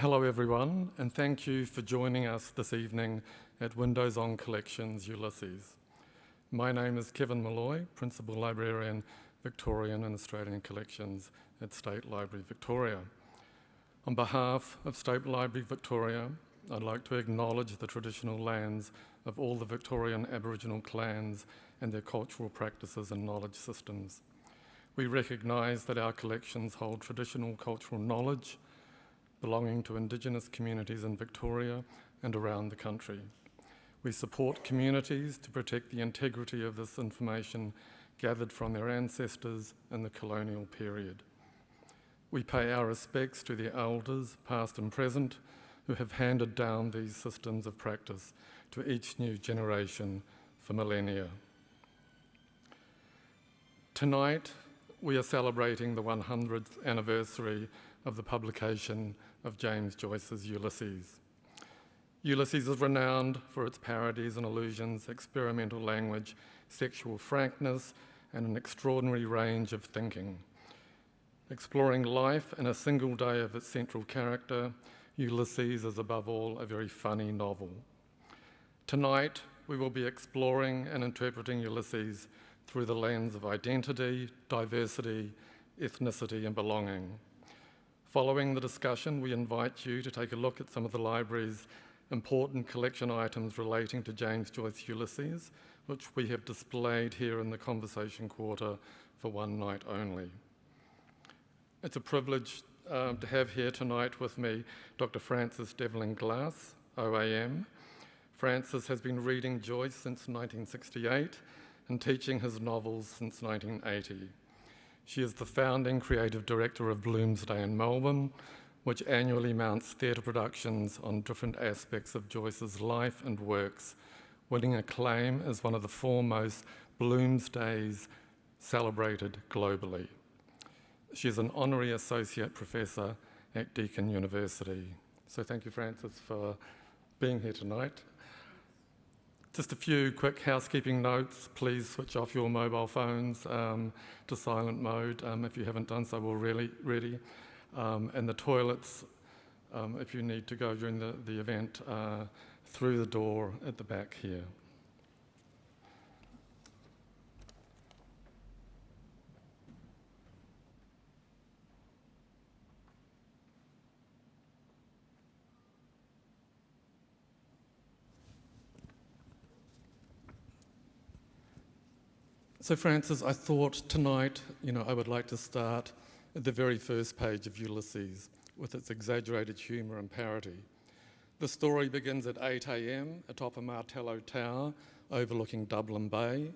Hello everyone, and thank you for joining us this evening at Windows on Collections Ulysses. My name is Kevin Molloy, Principal Librarian, Victorian and Australian Collections at State Library Victoria. On behalf of State Library Victoria, I'd like to acknowledge the traditional lands of all the Victorian Aboriginal clans and their cultural practices and knowledge systems. We recognise that our collections hold traditional cultural knowledge belonging to Indigenous communities in Victoria and around the country. We support communities to protect the integrity of this information gathered from their ancestors in the colonial period. We pay our respects to the elders, past and present, who have handed down these systems of practice to each new generation for millennia. Tonight, we are celebrating the 100th anniversary of the publication of James Joyce's Ulysses. Ulysses is renowned for its parodies and allusions, experimental language, sexual frankness, and an extraordinary range of thinking. Exploring life in a single day of its central character, Ulysses is above all a very funny novel. Tonight, we will be exploring and interpreting Ulysses through the lens of identity, diversity, ethnicity, and belonging. Following the discussion, we invite you to take a look at some of the library's important collection items relating to James Joyce Ulysses, which we have displayed here in the Conversation Quarter for one night only. It's a privilege to have here tonight with me Dr Frances Devlin-Glass, OAM. Frances has been reading Joyce since 1968 and teaching his novels since 1980. She is the founding creative director of Bloomsday in Melbourne, which annually mounts theatre productions on different aspects of Joyce's life and works, winning acclaim as one of the foremost Bloomsdays celebrated globally. She is an honorary associate professor at Deakin University. So thank you, Frances, for being here tonight. Just a few quick housekeeping notes. Please switch off your mobile phones to silent mode if you haven't done so already. And the toilets, if you need to go during the event, through the door at the back here. So Frances, I thought tonight, I would like to start at the very first page of Ulysses with its exaggerated humour and parody. The story begins at 8 a.m. atop a Martello Tower overlooking Dublin Bay,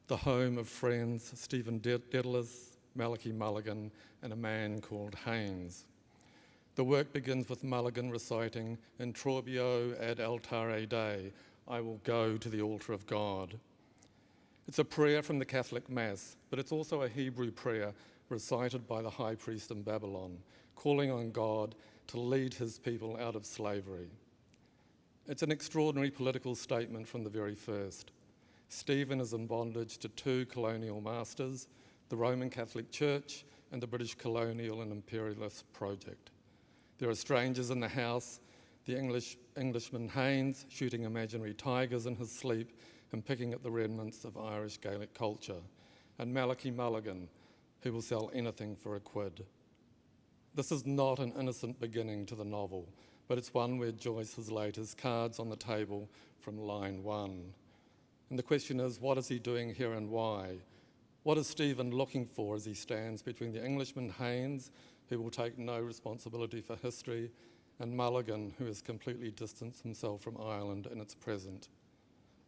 the home of friends Stephen Dedalus, Malachy Mulligan, and a man called Haines. The work begins with Mulligan reciting, "In Trorbio ad altare Dei, I will go to the altar of God." It's a prayer from the Catholic Mass, but it's also a Hebrew prayer recited by the high priest in Babylon, calling on God to lead his people out of slavery. It's an extraordinary political statement from the very first. Stephen is in bondage to two colonial masters, the Roman Catholic Church and the British colonial and imperialist project. There are strangers in the house, the Englishman Haines shooting imaginary tigers in his sleep and picking at the remnants of Irish Gaelic culture, and Malachy Mulligan, who will sell anything for a quid. This is not an innocent beginning to the novel, but it's one where Joyce has laid his cards on the table from line 1. And the question is, what is he doing here and why? What is Stephen looking for as he stands between the Englishman Haines, who will take no responsibility for history, and Mulligan, who has completely distanced himself from Ireland in its present?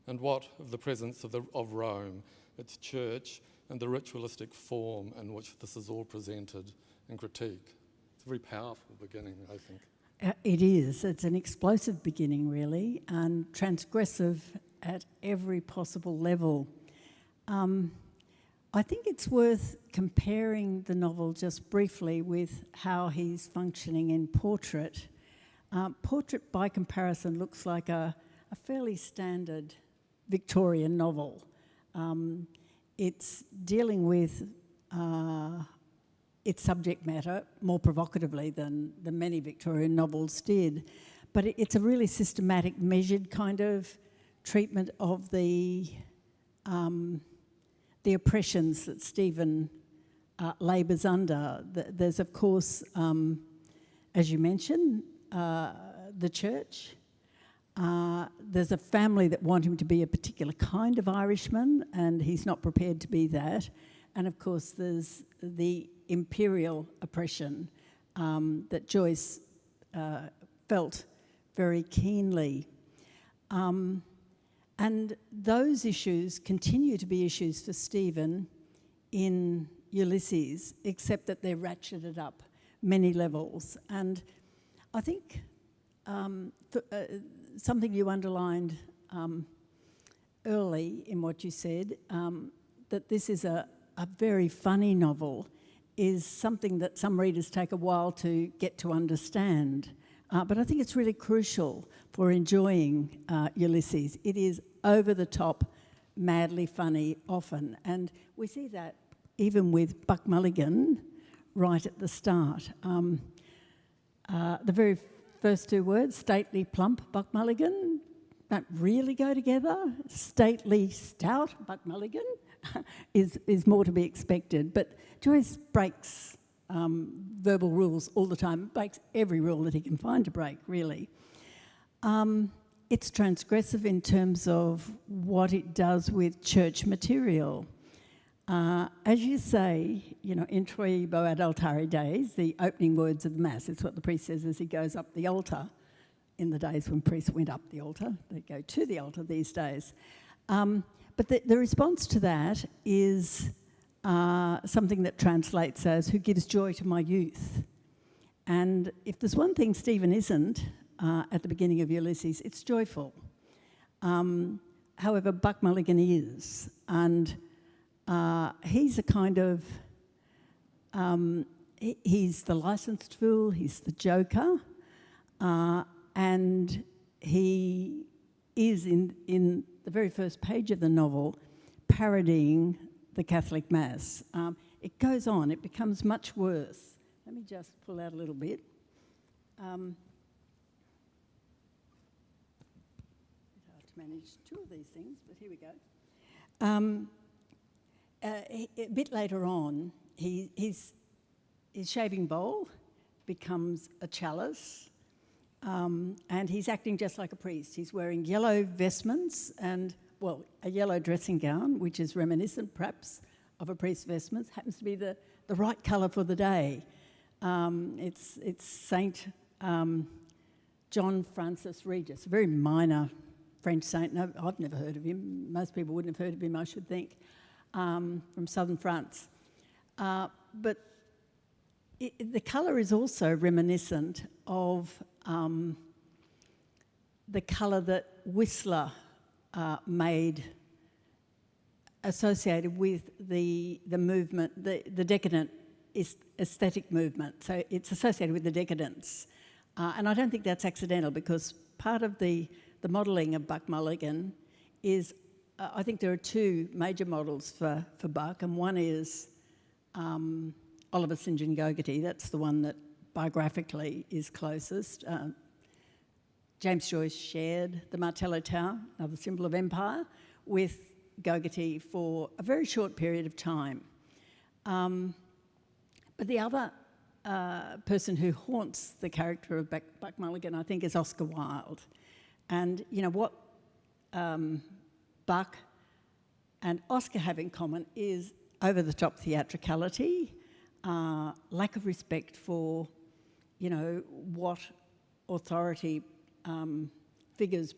And what of the presence of Rome, its church, and the ritualistic form in which this is all presented and critiqued? It's a very powerful beginning, I think. It is. It's an explosive beginning, really, and transgressive at every possible level. I think it's worth comparing the novel just briefly with how he's functioning in Portrait. Portrait, by comparison, looks like a fairly standard Victorian novel. It's dealing with its subject matter more provocatively than many Victorian novels did. But it's a really systematic, measured kind of treatment of the oppressions that Stephen labours under. There's, of course, as you mentioned, the church. There's a family that want him to be a particular kind of Irishman, and he's not prepared to be that. And of course, there's the imperial oppression that Joyce felt very keenly. And those issues continue to be issues for Stephen in Ulysses, except that they're ratcheted up many levels. And I think something you underlined early in what you said, that this is a very funny novel, is something that some readers take a while to get to understand. But I think it's really crucial for enjoying Ulysses. It is over the top, madly funny often. And we see that even with Buck Mulligan right at the start. The very first two words, stately, plump, Buck Mulligan, don't really go together. Stately, stout, Buck Mulligan is more to be expected. But Joyce breaks verbal rules all the time, breaks every rule that he can find to break, really. It's transgressive in terms of what it does with church material. As you say, in Troibo ad altare days, the opening words of the Mass, it's what the priest says as he goes up the altar. In the days when priests went up the altar, they go to the altar these days. But the response to that is something that translates as, who gives joy to my youth? And if there's one thing Stephen isn't at the beginning of Ulysses, it's joyful. However, Buck Mulligan is. And he's a kind of, he's the licensed fool, he's the joker, and he is, in the very first page of the novel, parodying the Catholic Mass. It goes on, it becomes much worse. Let me just pull out a little bit. It's hard to manage two of these things, but here we go. A bit later on, his shaving bowl becomes a chalice, and he's acting just like a priest. He's wearing yellow vestments and, well, a yellow dressing gown, which is reminiscent, perhaps, of a priest's vestments. Happens to be the right colour for the day. It's Saint John Francis Regis, a very minor French saint. No, I've never heard of him. Most people wouldn't have heard of him, I should think. From southern France. But the colour is also reminiscent of the colour that Whistler made associated with the movement, the decadent aesthetic movement. So it's associated with the decadence. And I don't think that's accidental, because part of the modelling of Buck Mulligan is I think there are two major models for Buck, and one is Oliver St John Gogarty. That's the one that biographically is closest. James Joyce shared the Martello Tower, another symbol of empire, with Gogarty for a very short period of time. But the other person who haunts the character of Buck Mulligan, I think, is Oscar Wilde. And what Buck and Oscar have in common is over-the-top theatricality, lack of respect for, what authority figures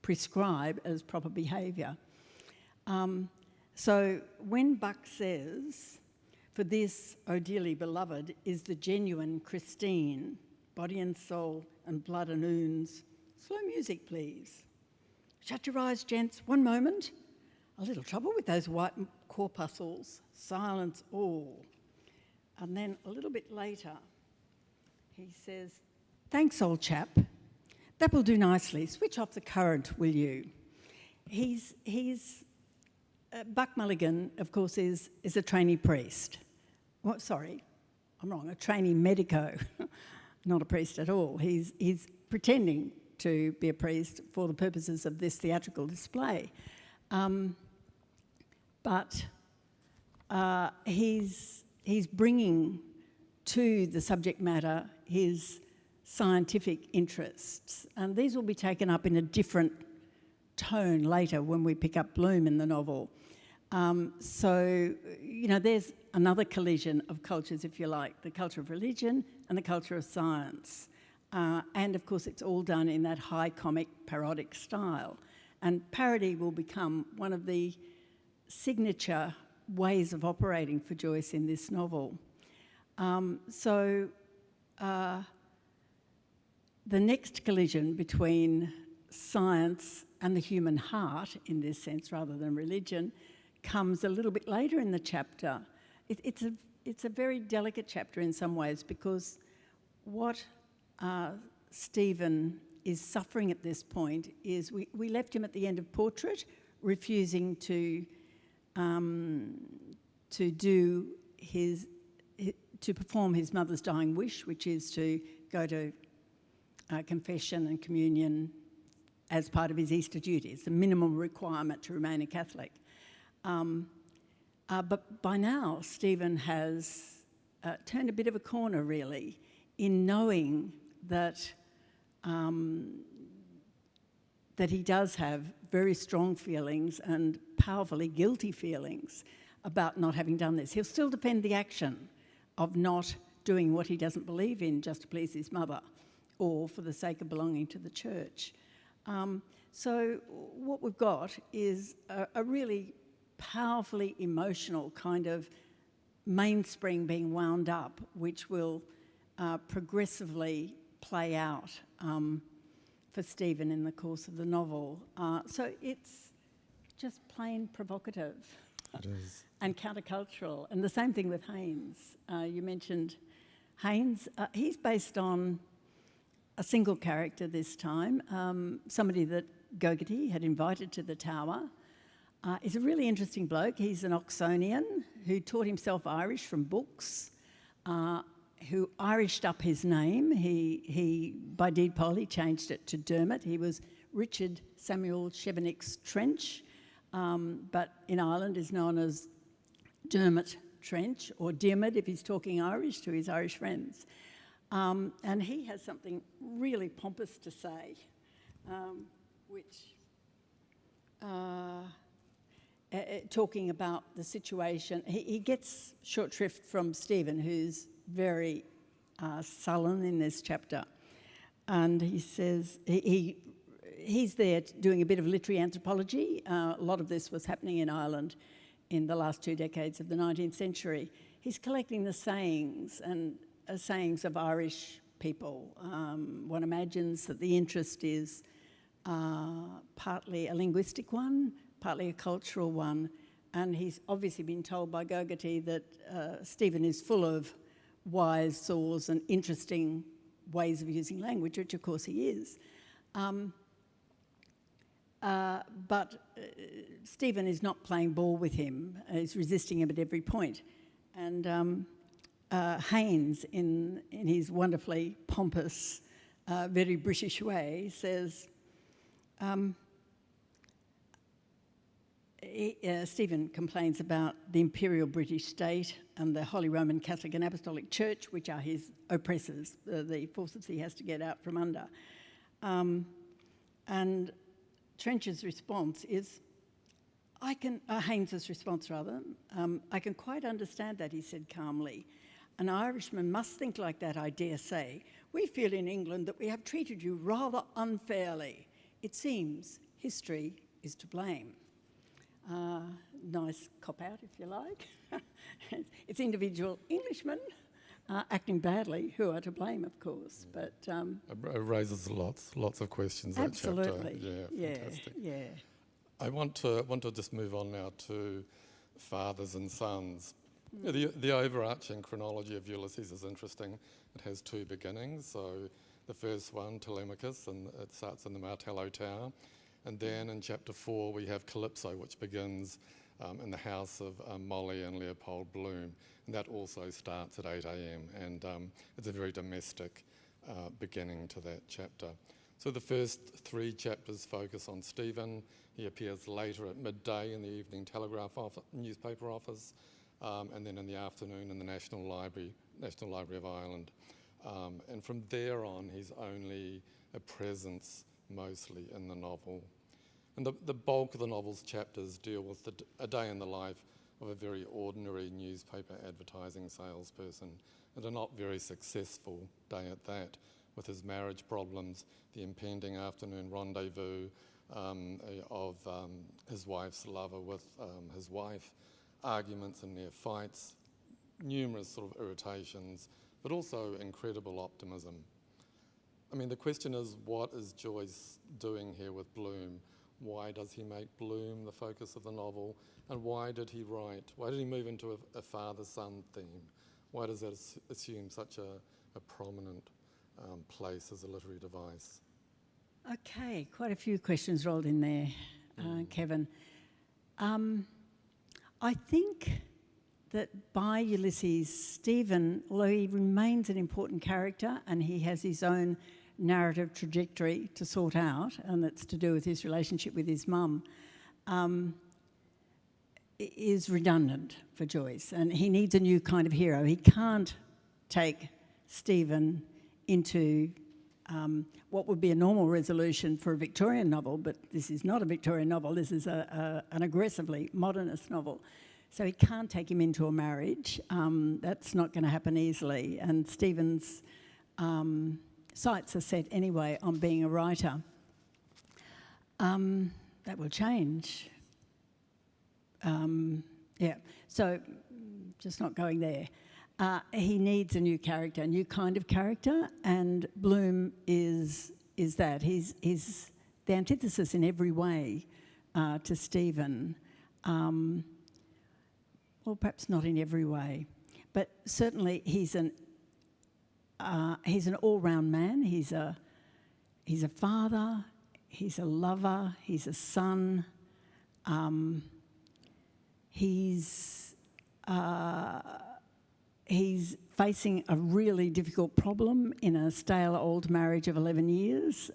prescribe as proper behaviour. So when Buck says, "For this, O dearly beloved, is the genuine Christine, body and soul and blood and ouns," slow music, please. Shut your eyes, gents, one moment. A little trouble with those white corpuscles. Silence all. And then a little bit later, he says, "Thanks, old chap. That will do nicely. Switch off the current, will you?" Buck Mulligan, of course, is a trainee priest. I'm wrong, a trainee medico, not a priest at all. He's pretending to be a priest for the purposes of this theatrical display. But he's bringing to the subject matter his scientific interests, and these will be taken up in a different tone later when we pick up Bloom in the novel. So, you know, there's another collision of cultures, if you like, the culture of religion and the culture of science. And of course, it's all done in that high comic parodic style. And parody will become one of the signature ways of operating for Joyce in this novel. The next collision between science and the human heart, in this sense, rather than religion, comes a little bit later in the chapter. It's a very delicate chapter in some ways, because what Stephen is suffering at this point is we left him at the end of Portrait, refusing to perform his mother's dying wish, which is to go to confession and communion as part of his Easter duty. It's the minimum requirement to remain a Catholic. But by now, Stephen has turned a bit of a corner, really, in knowing that that he does have very strong feelings and powerfully guilty feelings about not having done this. He'll still defend the action of not doing what he doesn't believe in just to please his mother or for the sake of belonging to the church. So what we've got is a really powerfully emotional kind of mainspring being wound up, which will progressively play out for Stephen in the course of the novel. So it's just plain provocative. It is. And countercultural. And the same thing with Haines. You mentioned Haines. He's based on a single character this time, somebody that Gogarty had invited to the Tower. He's a really interesting bloke. He's an Oxonian who taught himself Irish from books, who Irished up his name. He by deed poll, he changed it to Dermot. He was Richard Samuel Chevenix's Trench, but in Ireland is known as Dermot Trench, or Diarmid if he's talking Irish to his Irish friends. And he has something really pompous to say, talking about the situation. He gets short shrift from Stephen, who's very sullen in this chapter. And he says he's there doing a bit of literary anthropology. A lot of this was happening in Ireland in the last 2 decades of the 19th century. He's collecting the sayings and sayings of Irish people. One imagines that the interest is partly a linguistic one, partly a cultural one, and he's obviously been told by Gogarty that Stephen is full of wise saws and interesting ways of using language, which of course he is. But Stephen is not playing ball with him. He's resisting him at every point. And Haines, in his wonderfully pompous, very British way, says, Stephen complains about the imperial British state and the Holy Roman Catholic and Apostolic Church, which are his oppressors, the forces he has to get out from under. And Trench's response is, Haines's response rather, I can quite understand that, he said calmly. An Irishman must think like that, I dare say. We feel in England that we have treated you rather unfairly. It seems history is to blame. Nice cop-out, if you like. It's individual Englishmen acting badly who are to blame, of course. But it raises lots of questions. Absolutely. That chapter. Yeah, fantastic. Yeah. I want to just move on now to fathers and sons. The overarching chronology of Ulysses is interesting. It has 2 beginnings. So the first one, Telemachus, and it starts in the Martello Tower. And then in chapter 4 we have Calypso, which begins in the house of Molly and Leopold Bloom, and that also starts at 8 a.m. and it's a very domestic beginning to that chapter. So the first 3 chapters focus on Stephen. He appears later at midday in the Evening Telegraph newspaper office, and then in the afternoon in the National Library of Ireland. And from there on, he's only a presence mostly in the novel. And the bulk of the novel's chapters deal with a day in the life of a very ordinary newspaper advertising salesperson, and a not very successful day at that, with his marriage problems, the impending afternoon rendezvous of his wife's lover with his wife, arguments and near fights, numerous sort of irritations, but also incredible optimism. I mean, the question is, what is Joyce doing here with Bloom? Why does he make Bloom the focus of the novel? And why did he move into a father-son theme? Why does that assume such a prominent place as a literary device? Okay, quite a few questions rolled in there, Kevin. I think that by Ulysses, Stephen, although he remains an important character and he has his own narrative trajectory to sort out, and that's to do with his relationship with his mum, is redundant for Joyce, and he needs a new kind of hero. He can't take Stephen into what would be a normal resolution for a Victorian novel, but this is not a Victorian novel, this is an aggressively modernist novel. So he can't take him into a marriage. That's not going to happen easily. And Stephen's sights are set anyway on being a writer. That will change. So just not going there. He needs a new character, a new kind of character, and Bloom is that. He's the antithesis in every way to Stephen. Well, perhaps not in every way, but certainly he's an all-round man. He's a father. He's a lover. He's a son. He's facing a really difficult problem in a stale old marriage of 11 years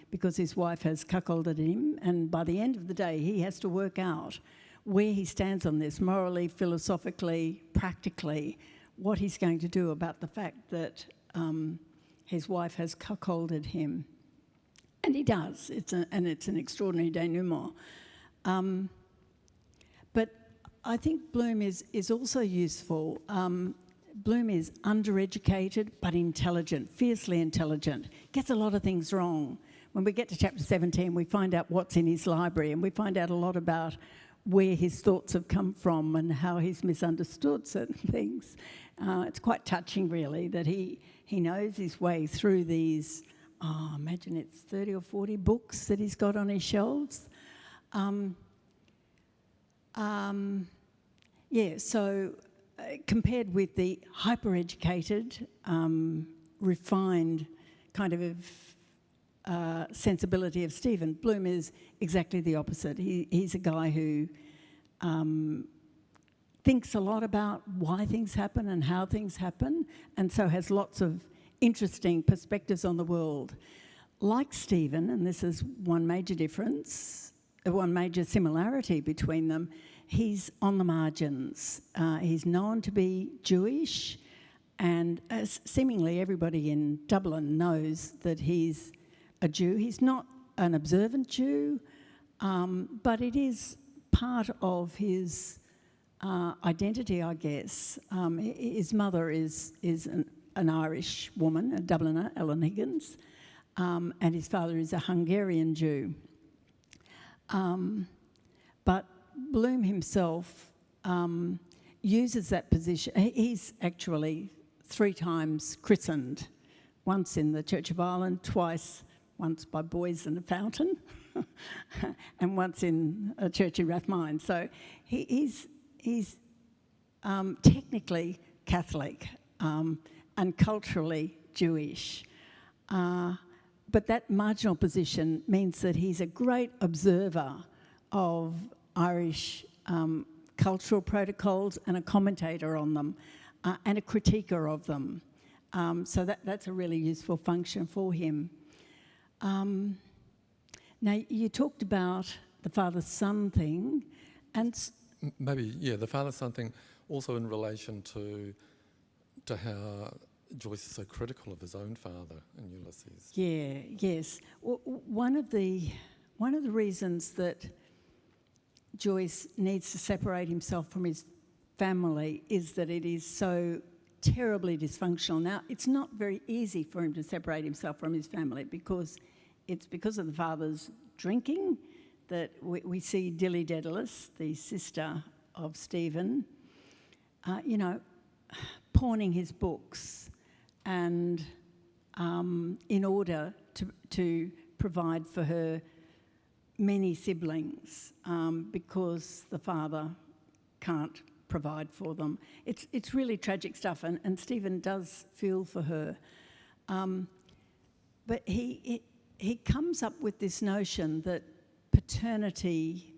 because his wife has cuckolded him, and by the end of the day, he has to work out where he stands on this, morally, philosophically, practically, what he's going to do about the fact that his wife has cuckolded him. And he does, and it's an extraordinary denouement. But I think Bloom is also useful. Bloom is undereducated but intelligent, fiercely intelligent, gets a lot of things wrong. When we get to chapter 17, we find out what's in his library, and we find out a lot about where his thoughts have come from and how he's misunderstood certain things. It's quite touching, really, that he knows his way through these, imagine it's 30 or 40 books that he's got on his shelves. Compared with the hyper-educated, refined kind of sensibility of Stephen, Bloom is exactly the opposite. He's a guy who thinks a lot about why things happen and how things happen, and so has lots of interesting perspectives on the world. Like Stephen, and this is one major difference, one major similarity between them, he's on the margins. He's known to be Jewish, and as seemingly everybody in Dublin knows that he's a Jew. He's not an observant Jew, but it is part of his identity, I guess. His mother is an Irish woman, a Dubliner, Ellen Higgins, and his father is a Hungarian Jew. But Bloom himself uses that position. He's actually 3 times christened, once in the Church of Ireland, twice, once by boys in a fountain, and once in a church in Rathmine. So he's technically Catholic and culturally Jewish. But that marginal position means that he's a great observer of Irish cultural protocols and a commentator on them and a critiquer of them. So that's a really useful function for him. Now, you talked about the father-son thing, and the father-son thing, also in relation to how Joyce is so critical of his own father in Ulysses. Yes. One of the reasons that Joyce needs to separate himself from his family is that it is so terribly dysfunctional. Now, it's not very easy for him to separate himself from his family because it's because of the father's drinking that we see Dilly Daedalus, the sister of Stephen, pawning his books and in order to provide for her many siblings because the father can't provide for them. It's really tragic stuff, and Stephen does feel for her. But he comes up with this notion that paternity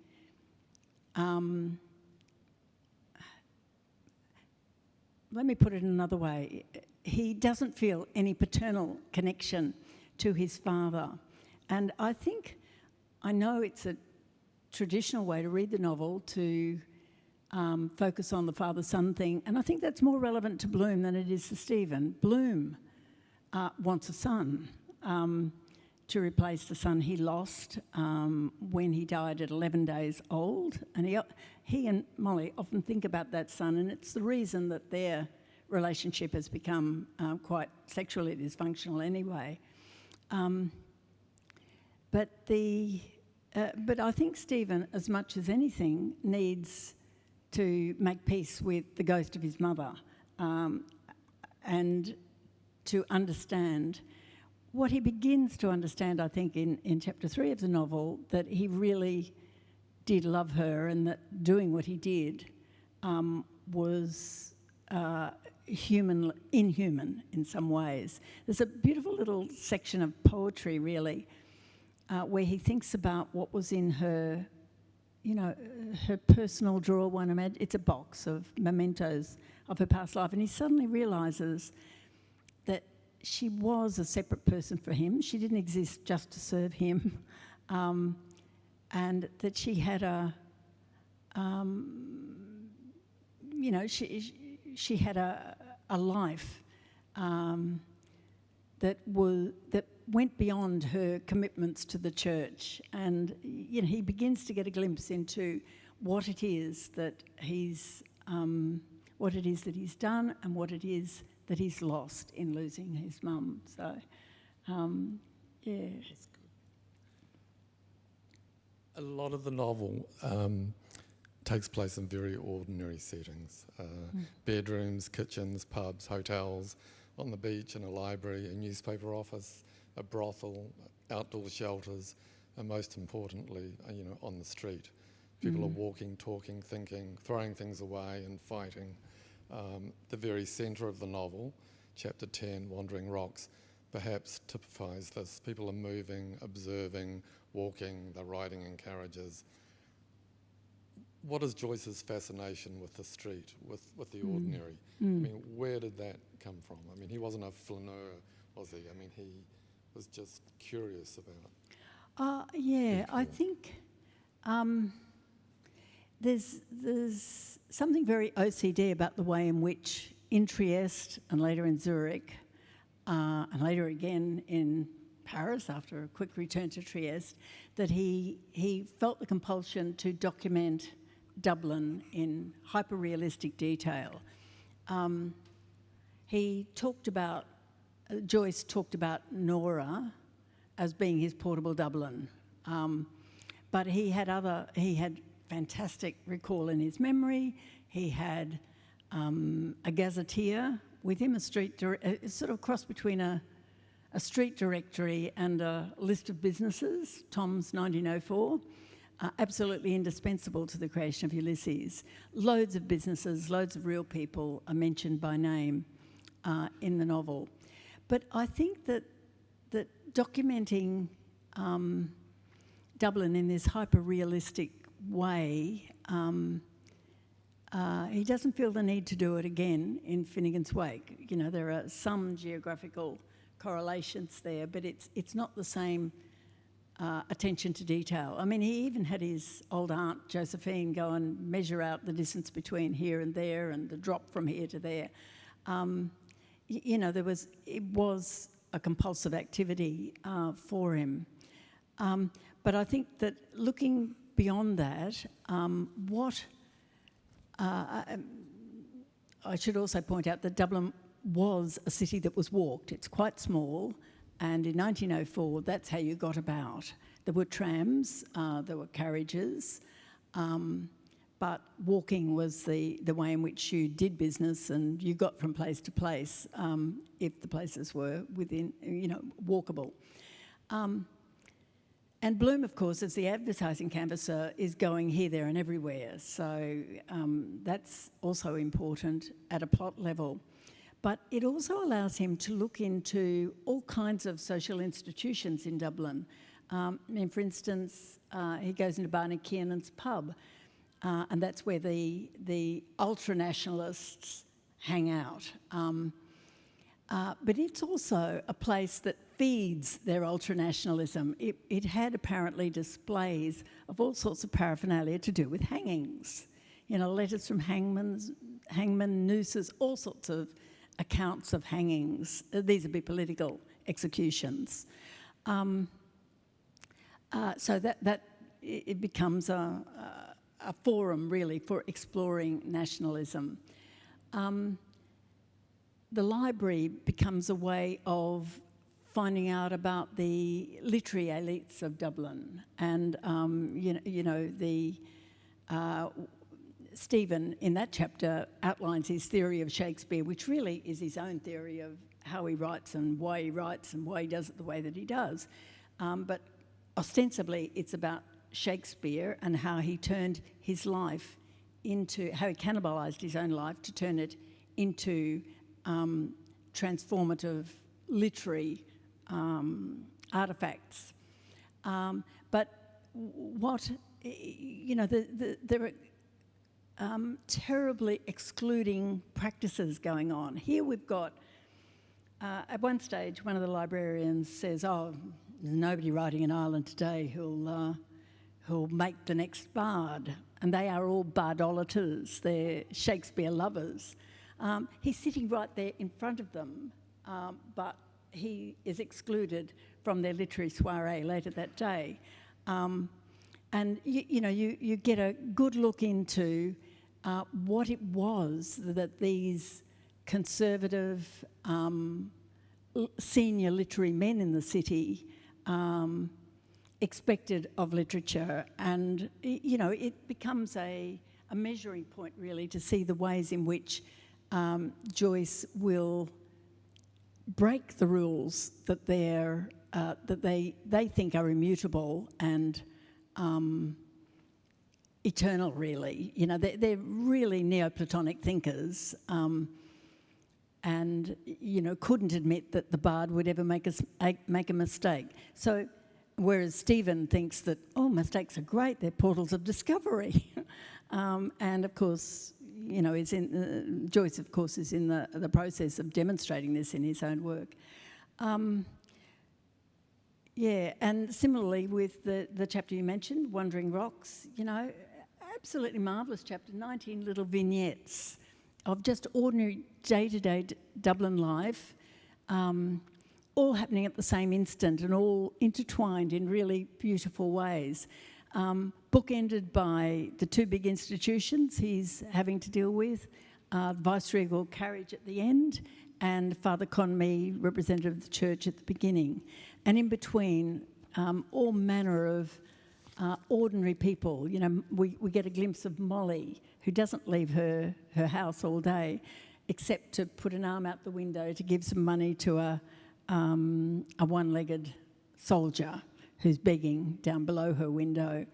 let me put it another way. He doesn't feel any paternal connection to his father. And I know it's a traditional way to read the novel to focus on the father-son thing, and I think that's more relevant to Bloom than it is to Stephen. Bloom wants a son to replace the son he lost when he died at 11 days old, and he and Molly often think about that son, and it's the reason that their relationship has become quite sexually dysfunctional anyway. But I think Stephen, as much as anything, needs to make peace with the ghost of his mother and to understand what he begins to understand, I think, in chapter 3 of the novel, that he really did love her and that doing what he did was inhuman in some ways. There's a beautiful little section of poetry, really, where he thinks about what was in her, her personal drawer. It's a box of mementos of her past life, and he suddenly realises that she was a separate person for him. She didn't exist just to serve him, and that she had she had a life that went beyond her commitments to the church, and he begins to get a glimpse into what it is that he's done and what it is that he's lost in losing his mum. So, yeah. That's good. A lot of the novel takes place in very ordinary settings. Bedrooms, kitchens, pubs, hotels, on the beach, in a library, a newspaper office, a brothel, outdoor shelters, and most importantly, on the street. People are walking, talking, thinking, throwing things away and fighting. The very centre of the novel, chapter 10, Wandering Rocks, perhaps typifies this. People are moving, observing, walking, they're riding in carriages. What is Joyce's fascination with the street, with the ordinary? I mean, where did that come from? I mean, he wasn't a flaneur, was he? I mean, he was just curious about I think there's something very OCD about the way in which in Trieste and later in Zurich and later again in Paris after a quick return to Trieste, that he felt the compulsion to document Dublin in hyper-realistic detail. Joyce talked about Nora as being his portable Dublin, but he had fantastic recall in his memory. He had a gazetteer with him, a sort of cross between a street directory and a list of businesses, Tom's 1904, absolutely indispensable to the creation of Ulysses. Loads of businesses, loads of real people are mentioned by name in the novel. But I think that documenting Dublin in this hyper-realistic way he doesn't feel the need to do it again in Finnegan's Wake. You know, there are some geographical correlations there, but it's not the same attention to detail. I mean, he even had his old aunt Josephine go and measure out the distance between here and there and the drop from here to there. You know, it was a compulsive activity for him. But I think that looking beyond that, I should also point out that Dublin was a city that was walked. It's quite small, and in 1904, that's how you got about. There were trams, there were carriages, but walking was the way in which you did business, and you got from place to place if the places were within, you know, walkable. And Bloom, of course, as the advertising canvasser, is going here, there and everywhere. So that's also important at a plot level. But it also allows him to look into all kinds of social institutions in Dublin. I mean, for instance, he goes into Barney Kiernan's pub, and that's where the ultra-nationalists hang out. But it's also a place that feeds their ultranationalism. It had apparently displays of all sorts of paraphernalia to do with hangings. You know, letters from hangmen, nooses, all sorts of accounts of hangings. These would be political executions. So that it becomes a forum really for exploring nationalism. The library becomes a way of finding out about the literary elites of Dublin, and Stephen in that chapter outlines his theory of Shakespeare, which really is his own theory of how he writes and why he does it the way that he does. But ostensibly, it's about Shakespeare and how he turned his life into, how he cannibalised his own life to turn it into transformative literary artefacts. But what, you know, there are terribly excluding practices going on. Here we've got, at one stage, one of the librarians says, oh, there's nobody writing in Ireland today who'll make the next bard. And they are all bardolaters, they're Shakespeare lovers. He's sitting right there in front of them, but he is excluded from their literary soiree later that day. And you get a good look into what it was that these conservative senior literary men in the city expected of literature, and it becomes a measuring point really to see the ways in which Joyce will break the rules that they think are immutable and eternal, really. You know, they're really Neoplatonic thinkers, and couldn't admit that the bard would ever make a mistake. So, whereas Stephen thinks that mistakes are great; they're portals of discovery, and of course, Joyce, of course, is in the process of demonstrating this in his own work. And similarly with the chapter you mentioned, Wandering Rocks, absolutely marvellous chapter, 19 little vignettes of just ordinary day-to-day Dublin life, all happening at the same instant and all intertwined in really beautiful ways. Bookended by the two big institutions he's having to deal with, viceregal carriage at the end and Father Conmee, representative of the church, at the beginning. And in between, all manner of ordinary people. We get a glimpse of Molly, who doesn't leave her house all day, except to put an arm out the window to give some money to a one-legged soldier who's begging down below her window.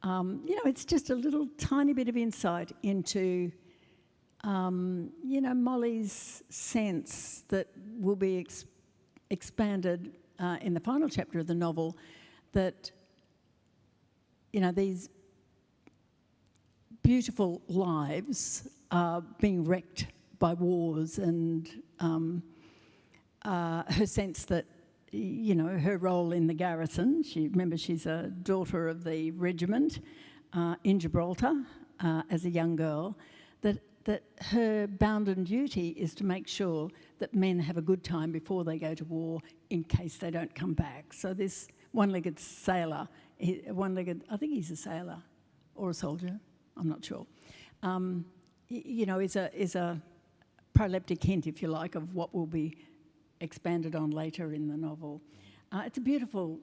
It's just a little tiny bit of insight into, Molly's sense that will be expanded in the final chapter of the novel, that, these beautiful lives being wrecked by wars, and her sense that, you know, her role in the garrison, she's a daughter of the regiment in Gibraltar as a young girl, that her bounden duty is to make sure that men have a good time before they go to war in case they don't come back. So this one-legged sailor, I think he's a sailor or a soldier, I'm not sure, you know, is a proleptic hint, if you like, of what will be expanded on later in the novel. It's a beautiful,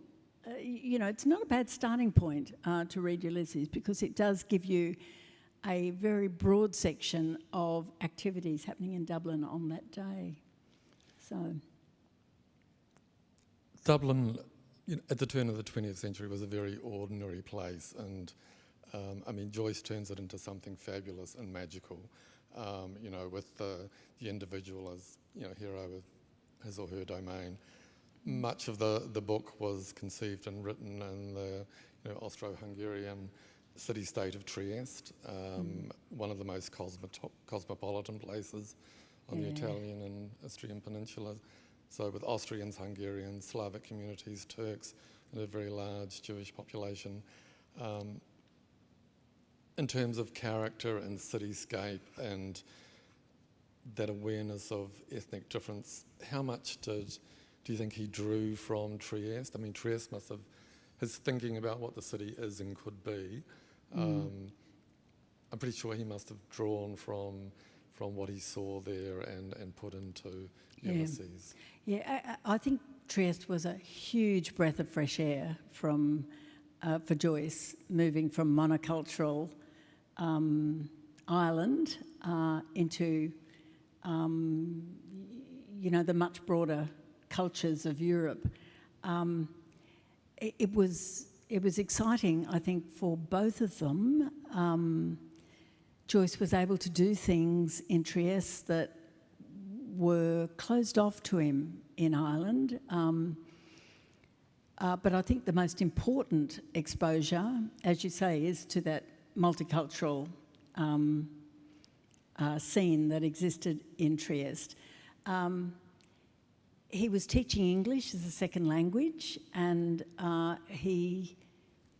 you know, it's not a bad starting point to read Ulysses, because it does give you a very broad section of activities happening in Dublin on that day. So Dublin, you know, at the turn of the 20th century, was a very ordinary place, and I mean, Joyce turns it into something fabulous and magical, you know, with the individual as, you know, hero of his or her domain. Much of the book was conceived and written in the, you know, Austro-Hungarian city-state of Trieste, one of the most cosmopolitan places on the Italian and Austrian peninsula. So with Austrians, Hungarians, Slavic communities, Turks, and a very large Jewish population. In terms of character and cityscape and that awareness of ethnic difference, how much do you think he drew from Trieste? I mean, Trieste must have, his thinking about what the city is and could be, I'm pretty sure he must have drawn from what he saw there and put into Ulysses. Yeah, I think Trieste was a huge breath of fresh air for Joyce, moving from monocultural Ireland into, you know, the much broader cultures of Europe. It was exciting, I think, for both of them. Joyce was able to do things in Trieste that were closed off to him in Ireland. But I think the most important exposure, as you say, is to that multicultural scene that existed in Trieste. He was teaching English as a second language, and he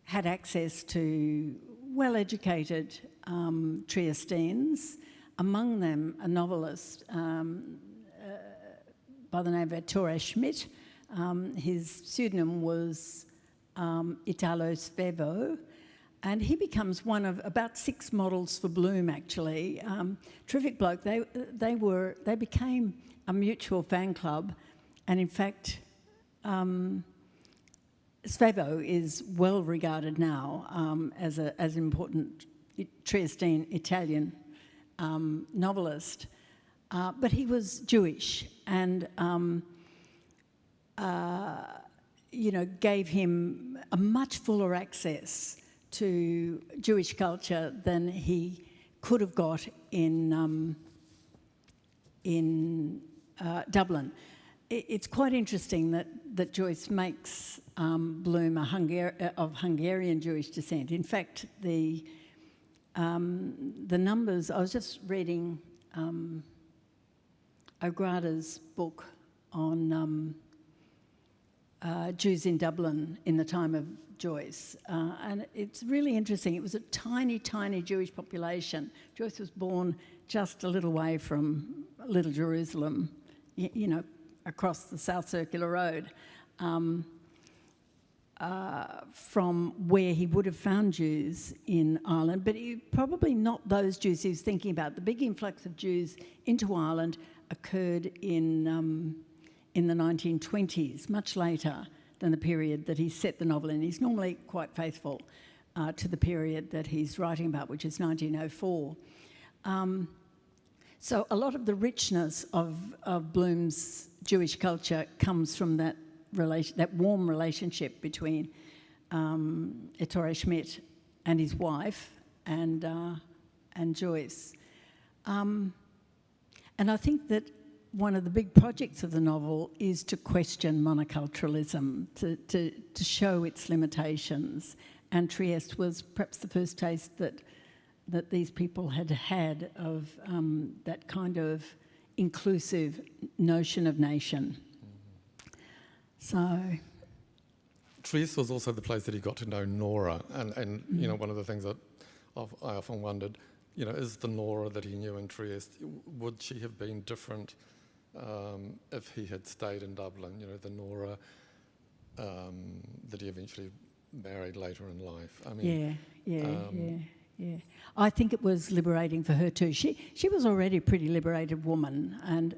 had access to well-educated Triestines, among them a novelist by the name of Ettore Schmidt. His pseudonym was Italo Svevo, and he becomes one of about 6 models for Bloom, actually. Terrific bloke. They became a mutual fan club, and in fact, Svevo is well regarded now as an important Triestine Italian novelist, but he was Jewish, and you know, gave him a much fuller access to Jewish culture than he could have got in Dublin. It's quite interesting that Joyce makes Bloom of Hungarian Jewish descent. In fact, the numbers, I was just reading O'Grada's book on Jews in Dublin in the time of Joyce, and it's really interesting. It was a tiny, tiny Jewish population. Joyce was born just a little way from Little Jerusalem, you know, across the South Circular Road, from where he would have found Jews in Ireland, but probably not those Jews he was thinking about. The big influx of Jews into Ireland occurred in the 1920s, much later than the period that he set the novel in. He's normally quite faithful to the period that he's writing about, which is 1904. So a lot of the richness of Bloom's Jewish culture comes from that warm relationship between Ettore Schmidt and his wife and Joyce. And I think that one of the big projects of the novel is to question monoculturalism, to show its limitations. And Trieste was perhaps the first taste that that these people had of that kind of inclusive notion of nation. So Trieste was also the place that he got to know Nora, and you know, one of the things that I often wondered, you know, is the Nora that he knew in Trieste, would she have been different if he had stayed in Dublin? You know, the Nora that he eventually married later in life. I mean, yeah. I think it was liberating for her too. She was already a pretty liberated woman, and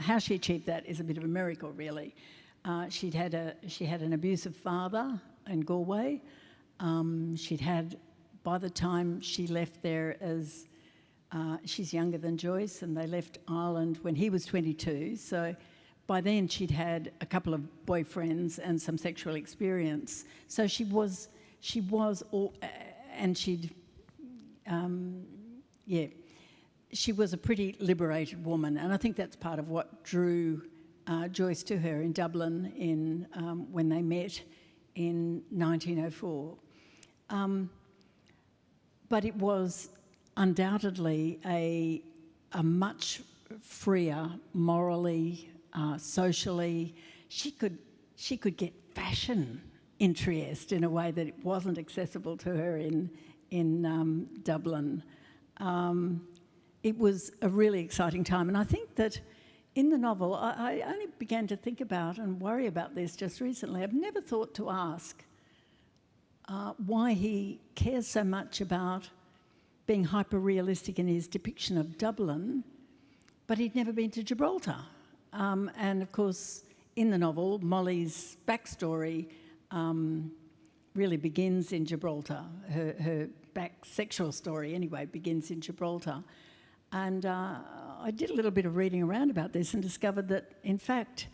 how she achieved that is a bit of a miracle, really. She had an abusive father in Galway. She'd had, by the time she left there, as she's younger than Joyce, and they left Ireland when he was 22. So by then she'd had a couple of boyfriends and some sexual experience. So she was a pretty liberated woman, and I think that's part of what drew Joyce to her in Dublin when they met in 1904. But it was undoubtedly a much freer, morally, socially. She could get fashion in Trieste in a way that it wasn't accessible to her in Dublin. It was a really exciting time, and I think that in the novel, I only began to think about and worry about this just recently. I've never thought to ask why he cares so much about being hyper-realistic in his depiction of Dublin, but he'd never been to Gibraltar. And of course, in the novel, Molly's backstory really begins in Gibraltar. Her sexual story, anyway, begins in Gibraltar. And I did a little bit of reading around about this and discovered that, in fact,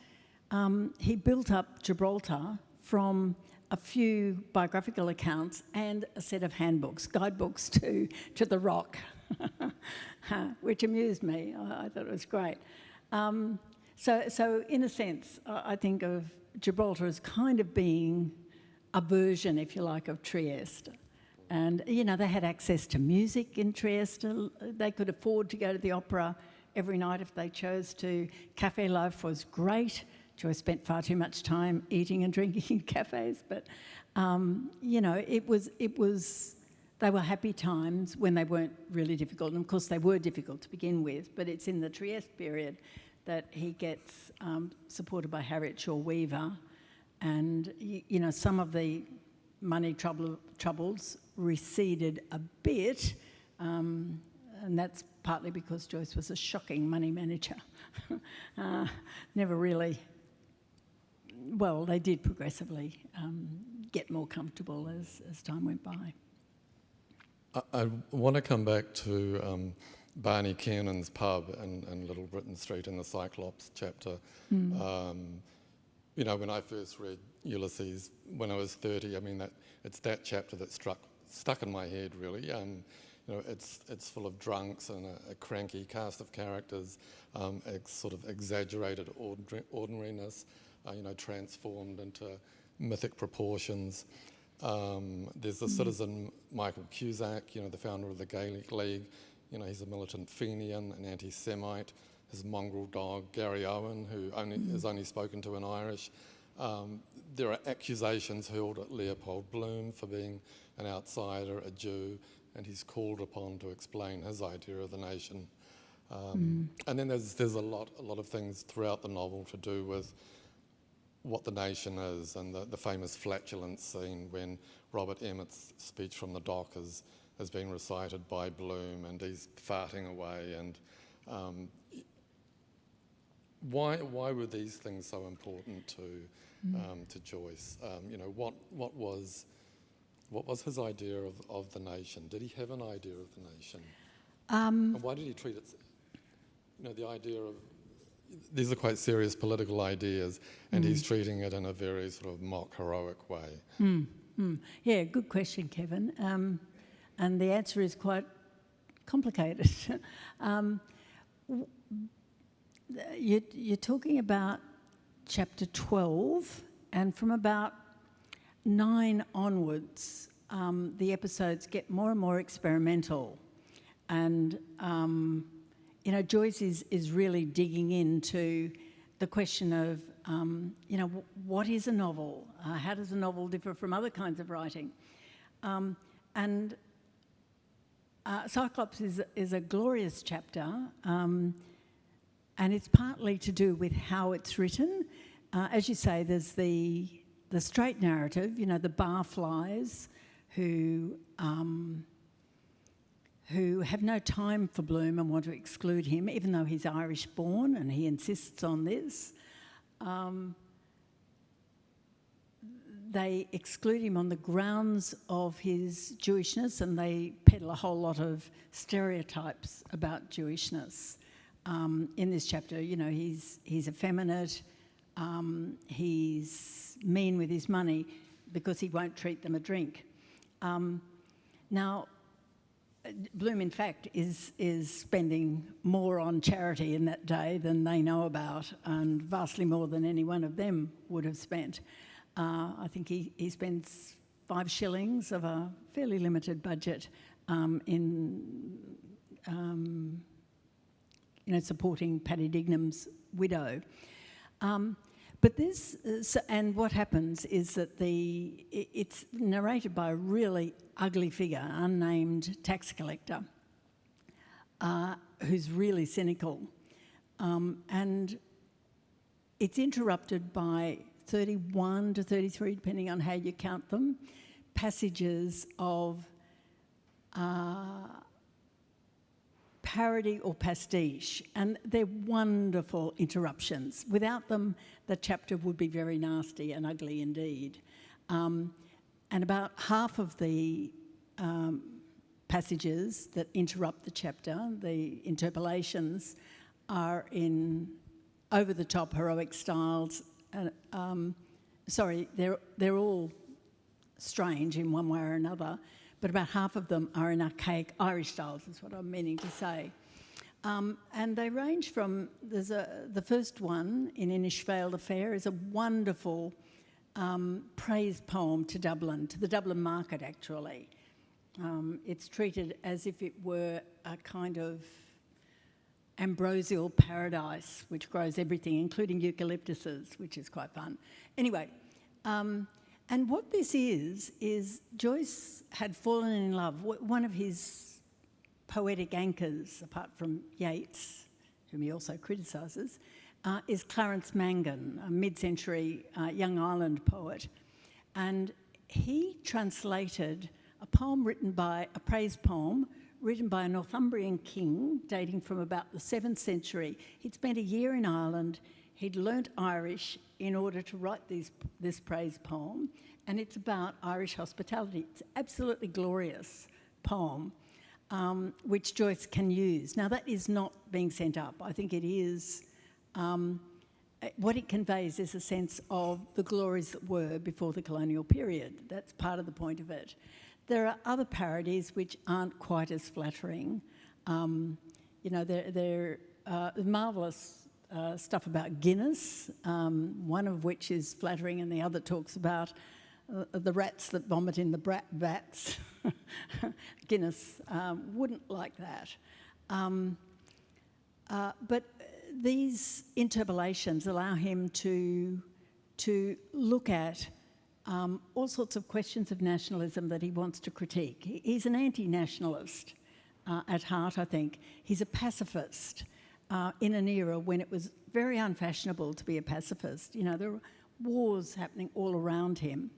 he built up Gibraltar from a few biographical accounts and a set of handbooks, guidebooks to the Rock, which amused me. I thought it was great. So in a sense, I think of Gibraltar as kind of being a version, if you like, of Trieste. And, you know, they had access to music in Trieste. They could afford to go to the opera every night if they chose to. Cafe life was great. Joyce spent far too much time eating and drinking in cafes, but, you know, it was. They were happy times when they weren't really difficult. And, of course, they were difficult to begin with, but it's in the Trieste period that he gets supported by Harriet Shaw Weaver. And, you know, some of the money troubles receded a bit, and that's partly because Joyce was a shocking money manager. Never really... Well, they did progressively get more comfortable as time went by. I want to come back to Barney Kiernan's pub in Little Britain Street in the Cyclops chapter. You know, when I first read Ulysses when I was 30, I mean, it's that chapter that stuck in my head, really. You know, it's full of drunks and a cranky cast of characters, sort of exaggerated ordinariness, you know, transformed into mythic proportions. There's the citizen Michael Cusack, you know, the founder of the Gaelic League. You know, he's a militant Fenian, an anti-Semite. His mongrel dog, Gary Owen, who is only spoken to in Irish. There are accusations hurled at Leopold Bloom for being an outsider, a Jew, and he's called upon to explain his idea of the nation. And then there's a lot of things throughout the novel to do with what the nation is, and the famous flatulence scene when Robert Emmet's speech from the dock has been recited by Bloom, and he's farting away. And why were these things so important to Joyce? You know, what was his idea of the nation? Did he have an idea of the nation? And why did he treat it? You know, the idea of these are quite serious political ideas, and he's treating it in a very sort of mock heroic way. Yeah, good question, Kevin. And the answer is quite complicated. You're talking about chapter 12, and from about 9 onwards, the episodes get more and more experimental. And, Joyce is really digging into the question of, what is a novel? How does a novel differ from other kinds of writing? Cyclops is a glorious chapter, and it's partly to do with how it's written. As you say, there's the straight narrative, the barflies who have no time for Bloom and want to exclude him, even though he's Irish-born and he insists on this. They exclude him on the grounds of his Jewishness, and they peddle a whole lot of stereotypes about Jewishness. In this chapter, he's effeminate, he's mean with his money because he won't treat them a drink. Now, Bloom, in fact, is spending more on charity in that day than they know about, and vastly more than any one of them would have spent. I think he spends 5 shillings of a fairly limited budget in supporting Paddy Dignam's widow. But this, and what happens is that it's narrated by a really ugly figure, unnamed tax collector, who's really cynical. And it's interrupted by 31 to 33, depending on how you count them, passages of parody or pastiche, and they're wonderful interruptions. Without them, the chapter would be very nasty and ugly indeed. And about half of the passages that interrupt the chapter, the interpolations, are in over-the-top heroic styles. They're all strange in one way or another, but about half of them are in archaic Irish styles, is what I'm meaning to say. And they range from, the first one in Inishvale Affair is a wonderful praise poem to Dublin, to the Dublin market actually. It's treated as if it were a kind of ambrosial paradise which grows everything, including eucalyptuses, which is quite fun. Anyway, and what this is Joyce had fallen in love. One of his poetic anchors, apart from Yeats, whom he also criticises, is Clarence Mangan, a mid-century young Ireland poet. And he translated a praise poem written by a Northumbrian king dating from about the 7th century. He'd spent a year in Ireland. He'd learnt Irish in order to write this praise poem, and it's about Irish hospitality. It's an absolutely glorious poem, which Joyce can use. Now, that is not being sent up. I think it is, what it conveys is a sense of the glories that were before the colonial period. That's part of the point of it. There are other parodies which aren't quite as flattering. They're marvellous stuff about Guinness, one of which is flattering and the other talks about the rats that vomit in the vats. Guinness wouldn't like that. But these interpolations allow him to look at all sorts of questions of nationalism that he wants to critique. He's an anti-nationalist at heart, I think. He's a pacifist in an era when it was very unfashionable to be a pacifist. There were wars happening all around him,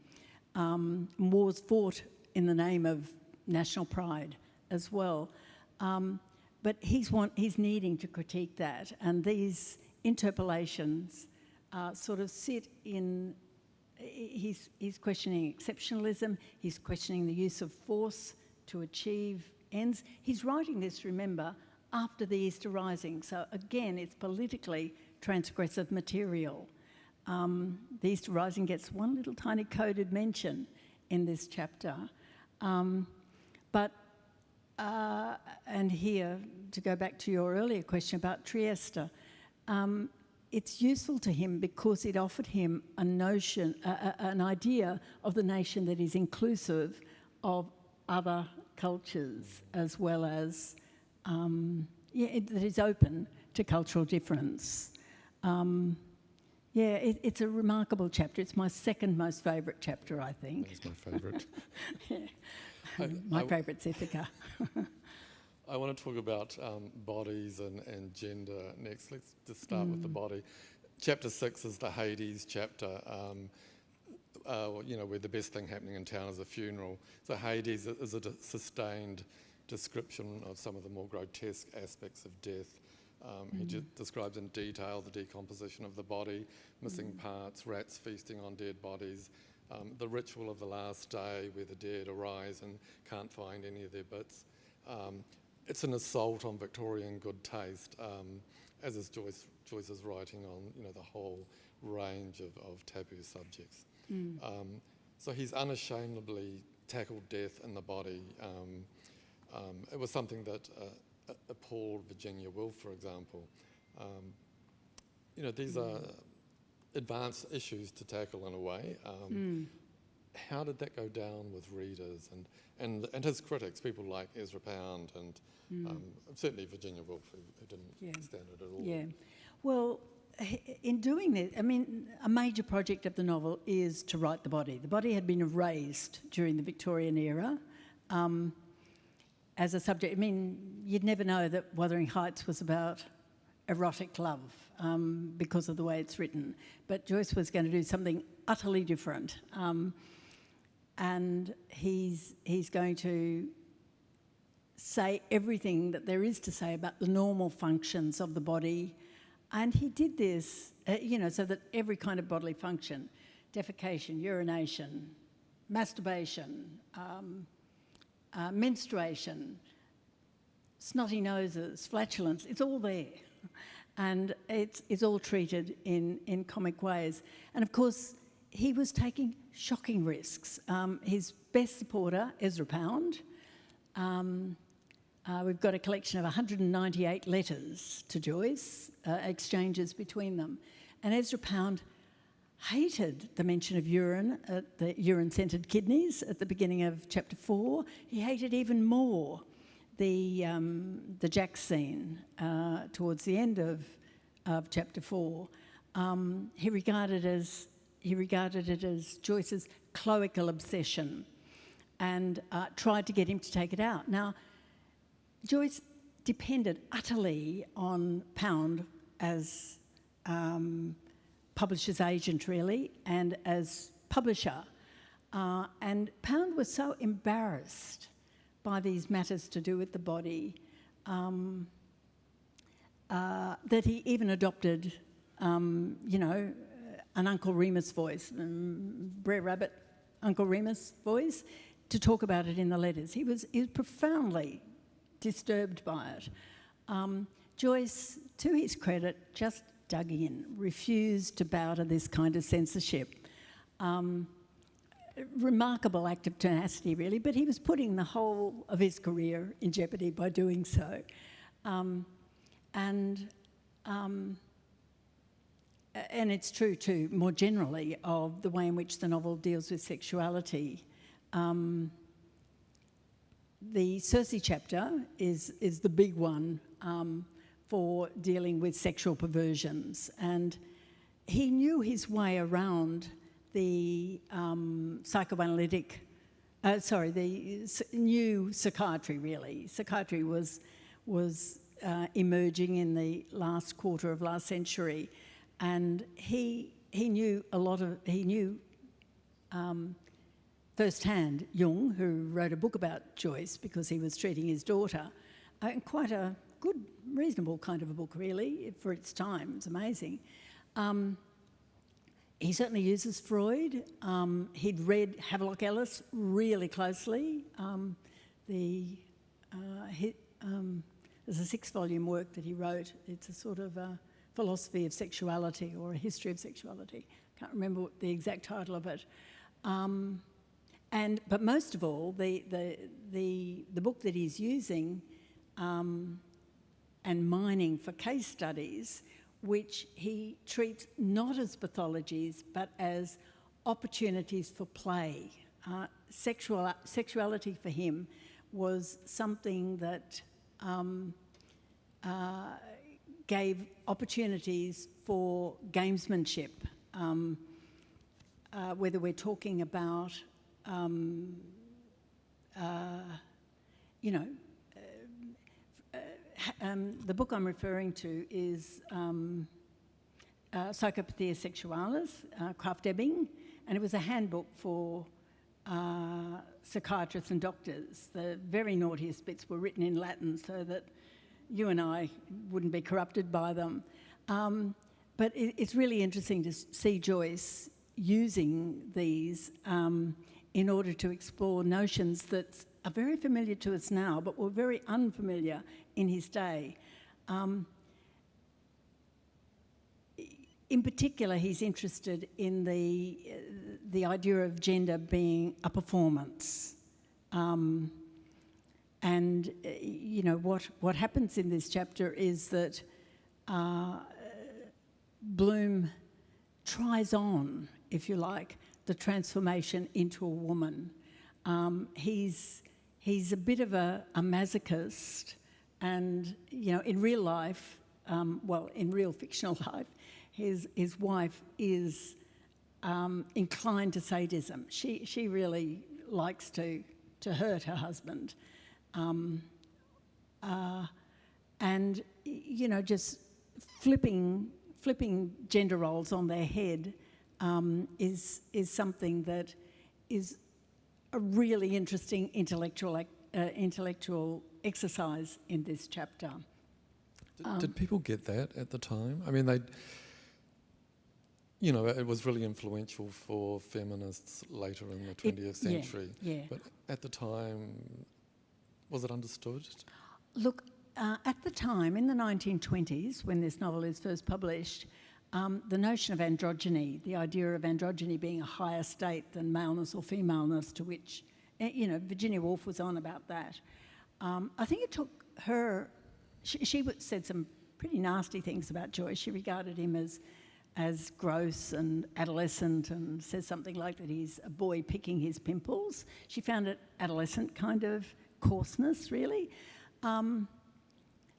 wars fought in the name of national pride as well. But he's needing to critique that, and these interpolations sort of sit in. He's questioning exceptionalism, he's questioning the use of force to achieve ends. He's writing this, remember, after the Easter Rising, so again, it's politically transgressive material. The Easter Rising gets one little tiny coded mention in this chapter. And here, to go back to your earlier question about Trieste, it's useful to him because it offered him a notion, an idea of the nation that is inclusive of other cultures as well as that is open to cultural difference. It's a remarkable chapter. It's my second most favourite chapter, I think. That's my favourite. My favourite's Ithaca. I want to talk about bodies and gender next. Let's just start with the body. Chapter 6 is the Hades chapter, where the best thing happening in town is a funeral. So Hades is a sustained description of some of the more grotesque aspects of death. He describes in detail the decomposition of the body, missing parts, rats feasting on dead bodies, the ritual of the last day where the dead arise and can't find any of their bits. It's an assault on Victorian good taste, as is Joyce's writing on the whole range of taboo subjects. So he's unashamedly tackled death in the body. It was something that appalled Virginia Woolf, for example. These are advanced issues to tackle in a way. How did that go down with readers and his critics, people like Ezra Pound and certainly Virginia Woolf, who didn't stand it at all? Yeah. Well, in doing this, a major project of the novel is to write the body. The body had been erased during the Victorian era. As a subject, you'd never know that Wuthering Heights was about erotic love because of the way it's written. But Joyce was going to do something utterly different. And he's going to say everything that there is to say about the normal functions of the body. And he did this, so that every kind of bodily function, defecation, urination, masturbation, menstruation, snotty noses, flatulence, it's all there. And it's all treated in comic ways. And of course, he was taking shocking risks. His best supporter, Ezra Pound, we've got a collection of 198 letters to Joyce, exchanges between them. And Ezra Pound hated the mention of urine, the urine-scented kidneys at the beginning of chapter 4. He hated even more the Jack scene towards the end of chapter 4. He regarded it as Joyce's cloacal obsession and tried to get him to take it out. Now, Joyce depended utterly on Pound as publisher's agent, really, and as publisher. And Pound was so embarrassed by these matters to do with the body that he even adopted, an Uncle Remus voice, Brer Rabbit, Uncle Remus voice, to talk about it in the letters. He was profoundly disturbed by it. Joyce, to his credit, just dug in, refused to bow to this kind of censorship. Remarkable act of tenacity, really, but he was putting the whole of his career in jeopardy by doing so. And it's true, too, more generally, of the way in which the novel deals with sexuality. The Circe chapter is the big one for dealing with sexual perversions. And he knew his way around the new psychiatry, really. Psychiatry was emerging in the last quarter of last century, and he knew firsthand Jung, who wrote a book about Joyce because he was treating his daughter, and quite a good, reasonable kind of a book, really, for its time. It's amazing. He certainly uses Freud. He'd read Havelock Ellis really closely. There's a 6-volume work that he wrote. It's a sort of a philosophy of sexuality or a history of sexuality. Can't remember the exact title of it. But most of all, the book that he's using and mining for case studies, which he treats not as pathologies but as opportunities for play. Sexuality for him was something that gave opportunities for gamesmanship, whether we're talking about, the book I'm referring to is Psychopathia Sexualis, Kraft Ebing, and it was a handbook for psychiatrists and doctors. The very naughtiest bits were written in Latin so that you and I wouldn't be corrupted by them. But it's really interesting to see Joyce using these in order to explore notions that are very familiar to us now, but were very unfamiliar in his day. In particular, he's interested in the idea of gender being a performance. What happens in this chapter is that Bloom tries on, if you like, the transformation into a woman. He's a bit of a masochist, and in real life, in real fictional life, his wife is inclined to sadism. She really likes to hurt her husband, and just flipping gender roles on their head is something that is a really interesting intellectual exercise in this chapter. Did people get that at the time? I mean, it was really influential for feminists later in the 20th century. Yeah. But at the time, was it understood? Look, at the time, in the 1920s, when this novel is first published, the notion of androgyny, the idea of androgyny being a higher state than maleness or femaleness, to which, Virginia Woolf was on about that. I think it took her, she said some pretty nasty things about Joyce. She regarded him as gross and adolescent, and says something like that he's a boy picking his pimples. She found it adolescent kind of coarseness, really.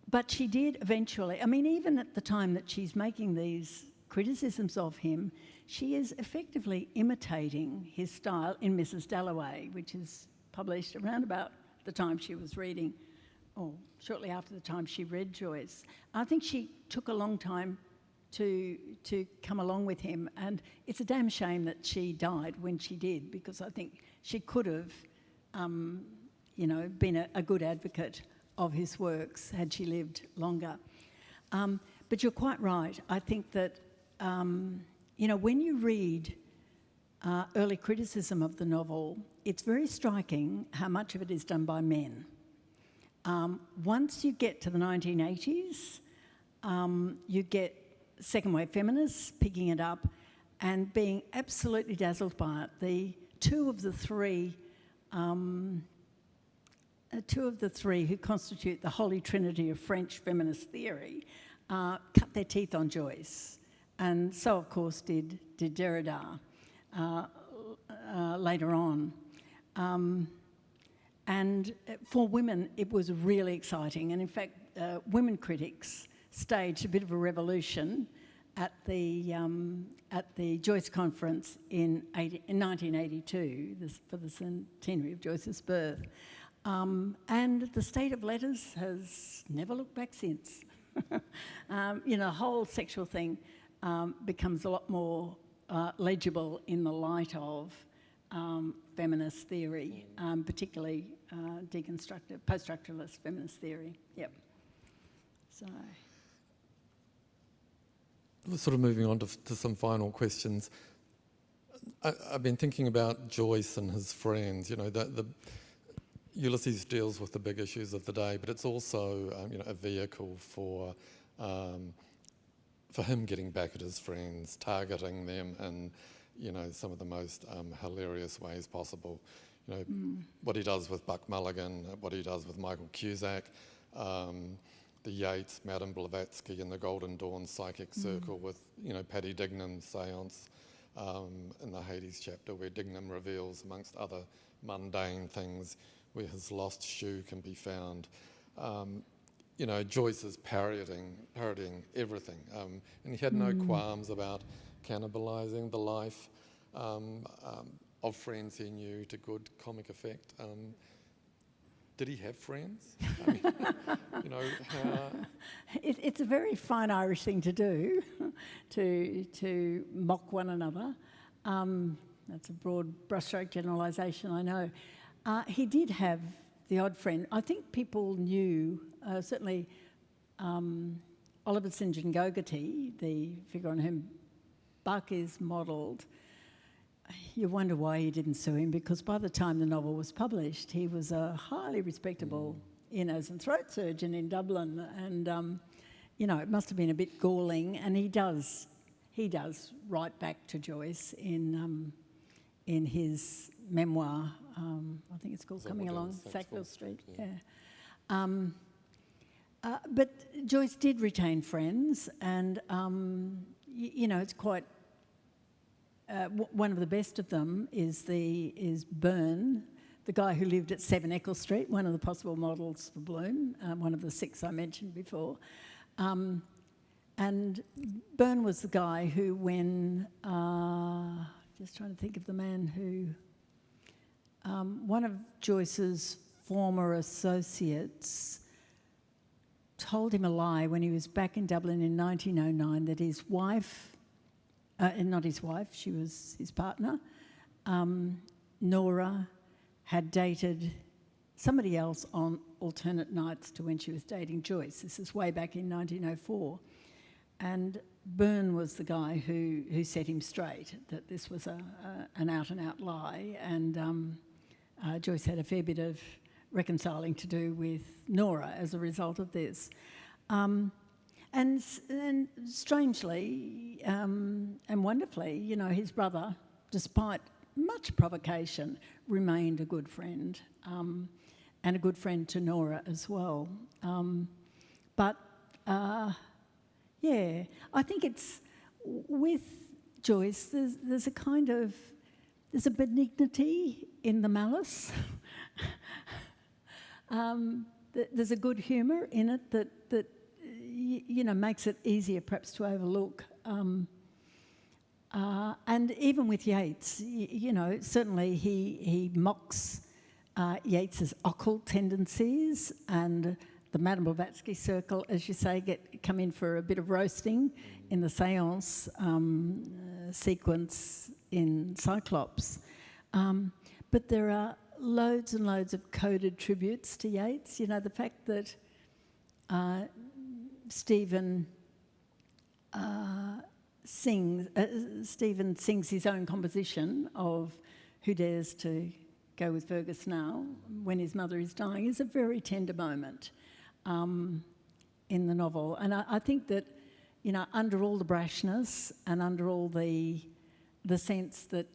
But she did eventually, even at the time that she's making these criticisms of him, she is effectively imitating his style in Mrs. Dalloway, which is published around about the time she was reading, or shortly after the time she read Joyce. I think she took a long time to come along with him, and it's a damn shame that she died when she did, because I think she could have, been a good advocate of his works had she lived longer. But you're quite right. I think that, when you read early criticism of the novel, it's very striking how much of it is done by men. Once you get to the 1980s, you get second wave feminists picking it up and being absolutely dazzled by it. Two of the three who constitute the holy trinity of French feminist theory cut their teeth on Joyce, and so of course did Derrida later on. And for women, it was really exciting, and in fact, women critics staged a bit of a revolution at the Joyce conference in 1982, for the centenary of Joyce's birth. And the state of letters has never looked back since. The whole sexual thing becomes a lot more legible in the light of feminist theory, particularly deconstructive, post-structuralist feminist theory. Yep. So, sort of moving on to some final questions. I've been thinking about Joyce and his friends. The Ulysses deals with the big issues of the day, but it's also a vehicle for him getting back at his friends, targeting them in some of the most hilarious ways possible. What he does with Buck Mulligan, what he does with Michael Cusack, the Yeats, Madame Blavatsky, and the Golden Dawn psychic circle with Paddy Dignam's seance in the Hades chapter, where Dignam reveals, amongst other mundane things, where his lost shoe can be found. Joyce is parodying everything, and he had no qualms about cannibalising the life of friends he knew to good comic effect. Did he have friends? I mean, It's a very fine Irish thing to do, to mock one another. That's a broad brushstroke generalisation, I know. He did have the odd friend. I think people knew, certainly Oliver St John Gogarty, the figure on whom Buck is modelled. You wonder why he didn't sue him, because by the time the novel was published, he was a highly respectable ear, nose and throat surgeon in Dublin, and it must have been a bit galling. And he does write back to Joyce in his memoir. I think it's called Coming Along Sackville Street. Yeah. But Joyce did retain friends, and it's quite. One of the best of them is Byrne, the guy who lived at 7 Eccles Street, one of the possible models for Bloom, one of the 6 I mentioned before. And Byrne was the guy who, when just trying to think of the man who, one of Joyce's former associates told him a lie when he was back in Dublin in 1909 that his wife. Not his wife, she was his partner. Nora had dated somebody else on alternate nights to when she was dating Joyce. This is way back in 1904. And Byrne was the guy who set him straight, that this was an out-and-out lie. And Joyce had a fair bit of reconciling to do with Nora as a result of this. And strangely and wonderfully, his brother, despite much provocation, remained a good friend, and a good friend to Nora as well. I think it's with Joyce. There's a benignity in the malice. There's a good humour in it that makes it easier perhaps to overlook. And even with Yeats, certainly he mocks Yeats's occult tendencies, and the Madame Blavatsky circle, as you say, come in for a bit of roasting in the séance sequence in Cyclops. But there are loads and loads of coded tributes to Yeats. The fact that Stephen sings his own composition of Who Dares to Go with Fergus Now when his mother is dying is a very tender moment in the novel. And I think that, under all the brashness and under all the sense that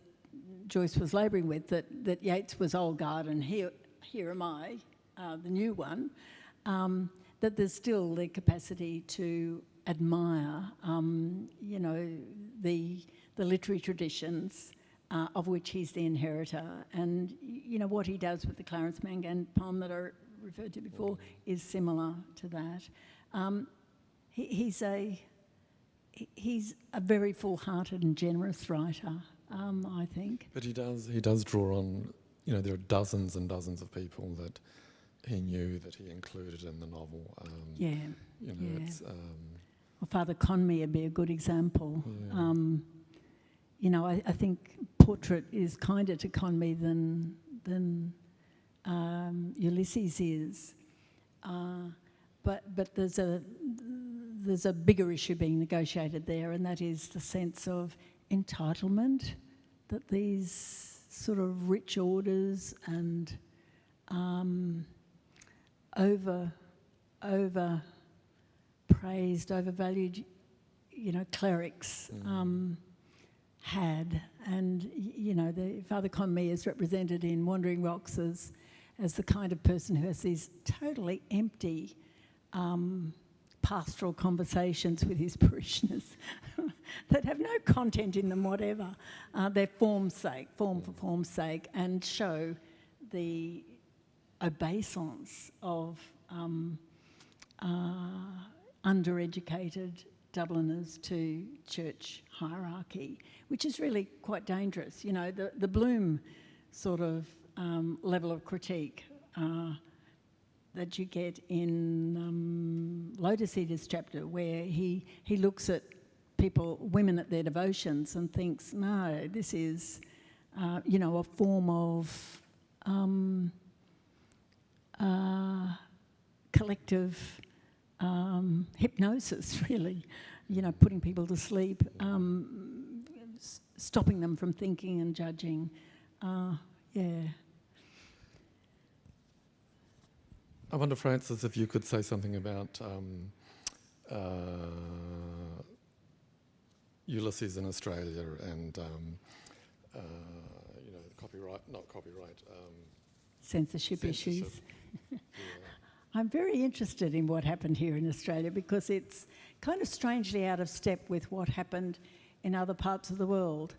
Joyce was labouring with, that Yeats was old guard and here am I, the new one, that there's still the capacity to admire, the literary traditions of which he's the inheritor. And, what he does with the Clarence Mangan poem that I referred to before is similar to that. He's a very full-hearted and generous writer, I think. But he does draw on, there are dozens and dozens of people that he knew that he included in the novel. It's, well, Father Conmee would be a good example. Yeah. I think Portrait is kinder to Conmee than Ulysses is, but there's a bigger issue being negotiated there, and that is the sense of entitlement that these sort of rich orders and over-praised, overvalued, clerics had. And, the Father Conmee is represented in Wandering Rocks as the kind of person who has these totally empty pastoral conversations with his parishioners that have no content in them whatever. They're form for form's sake, and show the obeisance of undereducated Dubliners to church hierarchy, which is really quite dangerous. You know, the Bloom sort of level of critique that you get in Lotus Eater's chapter, where he looks at women at their devotions and thinks, no, this is, you know, a form of collective hypnosis, really, you know, putting people to sleep, stopping them from thinking and judging. Yeah. I wonder, Frances, if you could say something about Ulysses in Australia and, you know, censorship issues. Yeah. I'm very interested in what happened here in Australia because it's kind of strangely out of step with what happened in other parts of the world.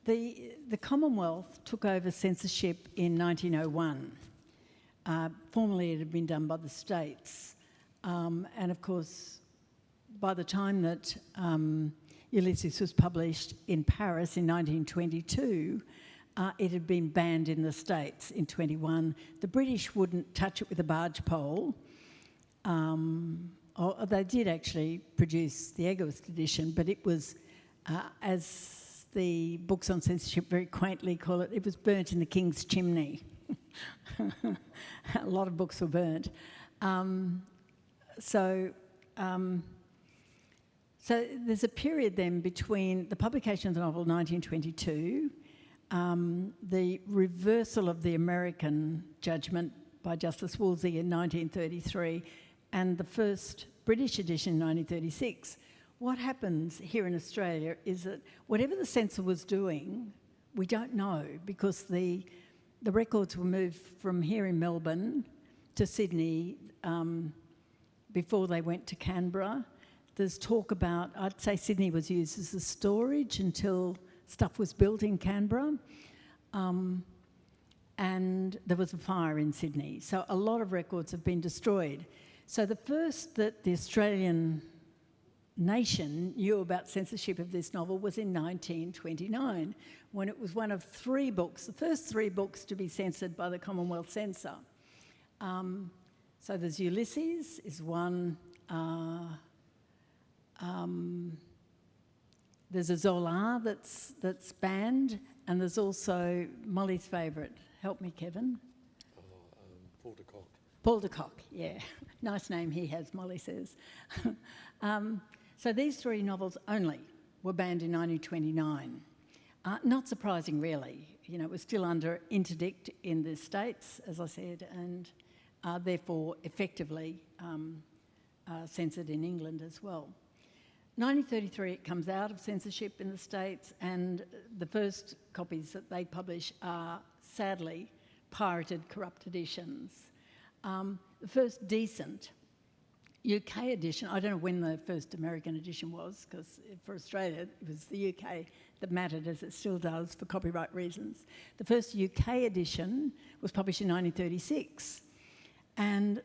The Commonwealth took over censorship in 1901. Formerly it had been done by the states. And of course, by the time that Ulysses was published in Paris in 1922, it had been banned in the States in 21. The British wouldn't touch it with a barge pole. Or they did actually produce the Egoist edition, but it was, as the books on censorship very quaintly call it, it was burnt in the king's chimney. A lot of books were burnt. So there's a period then between the publication of the novel 1922, the reversal of the American judgment by Justice Woolsey in 1933, and the first British edition in 1936. What happens here in Australia is that whatever the censor was doing, we don't know, because the records were moved from here in Melbourne to Sydney before they went to Canberra. There's talk about, I'd say Sydney was used as a storage until stuff was built in Canberra. And there was a fire in Sydney. So a lot of records have been destroyed. So the first that the Australian nation knew about censorship of this novel was in 1929, when it was one of three books, the first three books to be censored by the Commonwealth Censor. So there's Ulysses is one. There's a Zola that's banned, and there's also Molly's favourite. Help me, Kevin. Paul de Kock. Paul de Kock, yeah. Nice name he has, Molly says. So these three novels only were banned in 1929. Not surprising, really. You know, it was still under interdict in the States, as I said, and therefore effectively censored in England as well. 1933, it comes out of censorship in the States, and the first copies that they publish are, sadly, pirated, corrupt editions. The first decent UK edition, I don't know when the first American edition was, because for Australia it was the UK that mattered, as it still does for copyright reasons. The first UK edition was published in 1936, and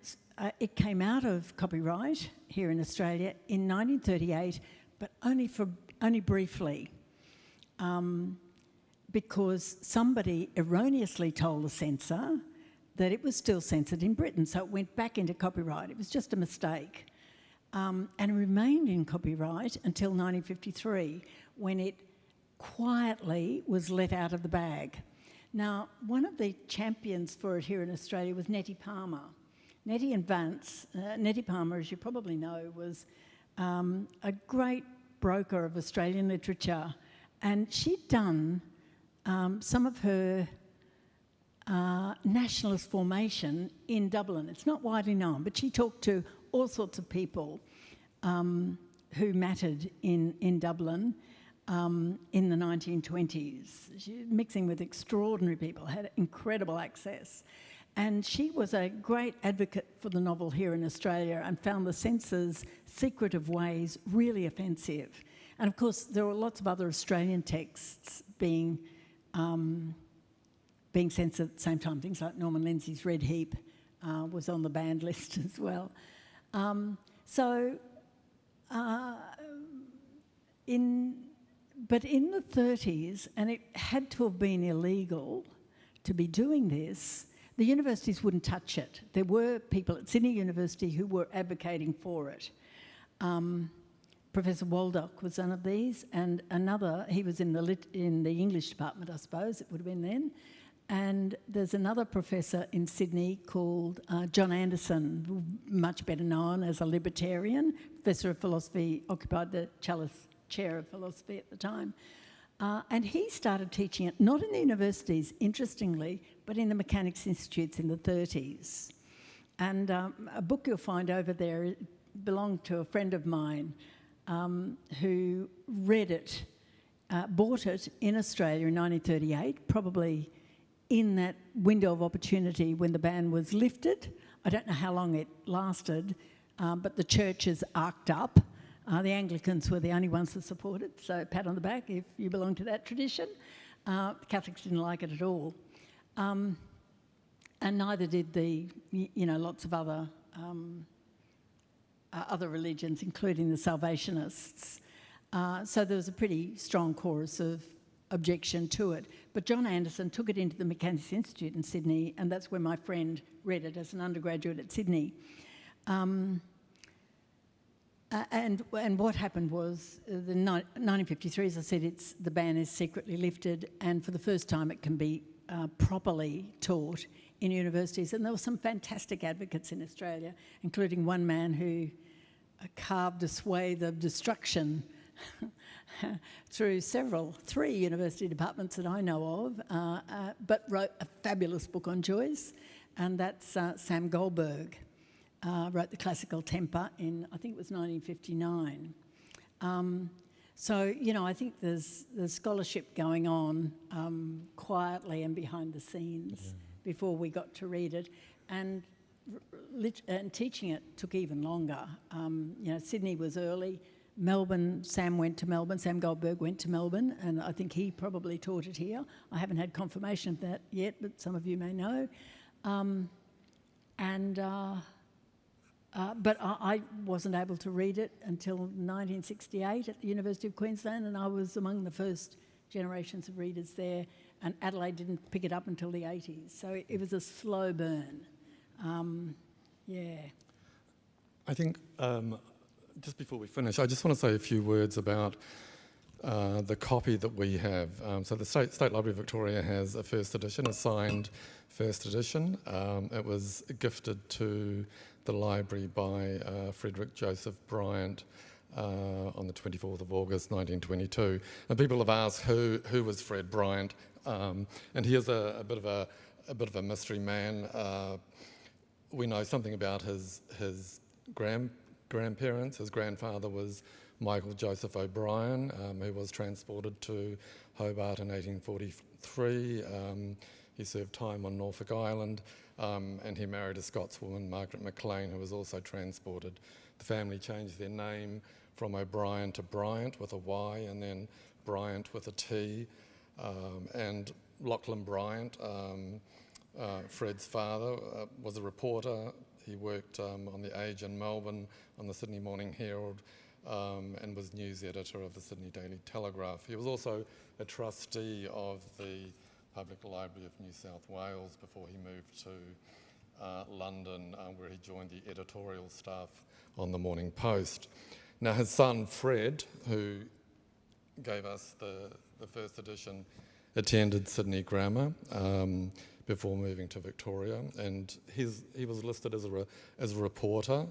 it came out of copyright here in Australia in 1938, but only briefly, because somebody erroneously told the censor that it was still censored in Britain, so it went back into copyright. It was just a mistake. And it remained in copyright until 1953, when it quietly was let out of the bag. Now, one of the champions for it here in Australia was Nettie Palmer. Nettie and Vance, Nettie Palmer, as you probably know, was a great broker of Australian literature, and she'd done some of her nationalist formation in Dublin. It's not widely known, but she talked to all sorts of people who mattered in Dublin in the 1920s. She, mixing with extraordinary people, had incredible access. And she was a great advocate for the novel here in Australia and found the censor's secretive ways really offensive. And of course, there were lots of other Australian texts being censored at the same time, things like Norman Lindsay's Red Heap, was on the banned list as well. But in the 30s, and it had to have been illegal to be doing this, the universities wouldn't touch it. There were people at Sydney University who were advocating for it. Professor Waldock was one of these, and another, he was in the English department, I suppose, it would have been then. And there's another professor in Sydney called John Anderson, much better known as a libertarian, professor of philosophy, occupied the Challis Chair of Philosophy at the time. And he started teaching it, not in the universities, interestingly, but in the Mechanics Institutes in the 30s. And a book you'll find over there belonged to a friend of mine who read it, bought it in Australia in 1938, probably in that window of opportunity when the ban was lifted. I don't know how long it lasted, but the churches arced up. The Anglicans were the only ones that supported, so pat on the back if you belong to that tradition. The Catholics didn't like it at all. And neither did lots of other religions, including the Salvationists. So there was a pretty strong chorus of objection to it. But John Anderson took it into the Mechanics Institute in Sydney, and that's where my friend read it as an undergraduate at Sydney. And what happened was, the 1953, as I said, the ban is secretly lifted, and for the first time it can be properly taught in universities. And there were some fantastic advocates in Australia, including one man who carved a swathe of destruction through three university departments that I know of, but wrote a fabulous book on Joyce, and that's Sam Goldberg. Wrote The Classical Temper in, I think it was 1959. So, I think there's scholarship going on quietly and behind the scenes before we got to read it. And teaching it took even longer. Sydney was early. Melbourne, Sam Goldberg went to Melbourne, and I think he probably taught it here. I haven't had confirmation of that yet, but some of you may know. But I wasn't able to read it until 1968 at the University of Queensland, and I was among the first generations of readers there, and Adelaide didn't pick it up until the 80s. So it was a slow burn. I think just before we finish, I just want to say a few words about the copy that we have. So the State Library of Victoria has a first edition, a signed first edition. It was gifted to the library by Frederick Joseph Bryant on the 24th of August 1922. And people have asked who was Fred Bryant, and he is a bit of a mystery man. We know something about his grandparents. His grandfather was Michael Joseph O'Brien, who was transported to Hobart in 1843. He served time on Norfolk Island, and he married a Scotswoman, Margaret McLean, who was also transported. The family changed their name from O'Brien to Bryant with a Y, and then Bryant with a T. And Lachlan Bryant, Fred's father, was a reporter. He worked on The Age in Melbourne, on the Sydney Morning Herald, and was news editor of the Sydney Daily Telegraph. He was also a trustee of the Public Library of New South Wales before he moved to London, where he joined the editorial staff on the Morning Post. Now his son Fred, who gave us the first edition, attended Sydney Grammar before moving to Victoria, and he was listed as a reporter,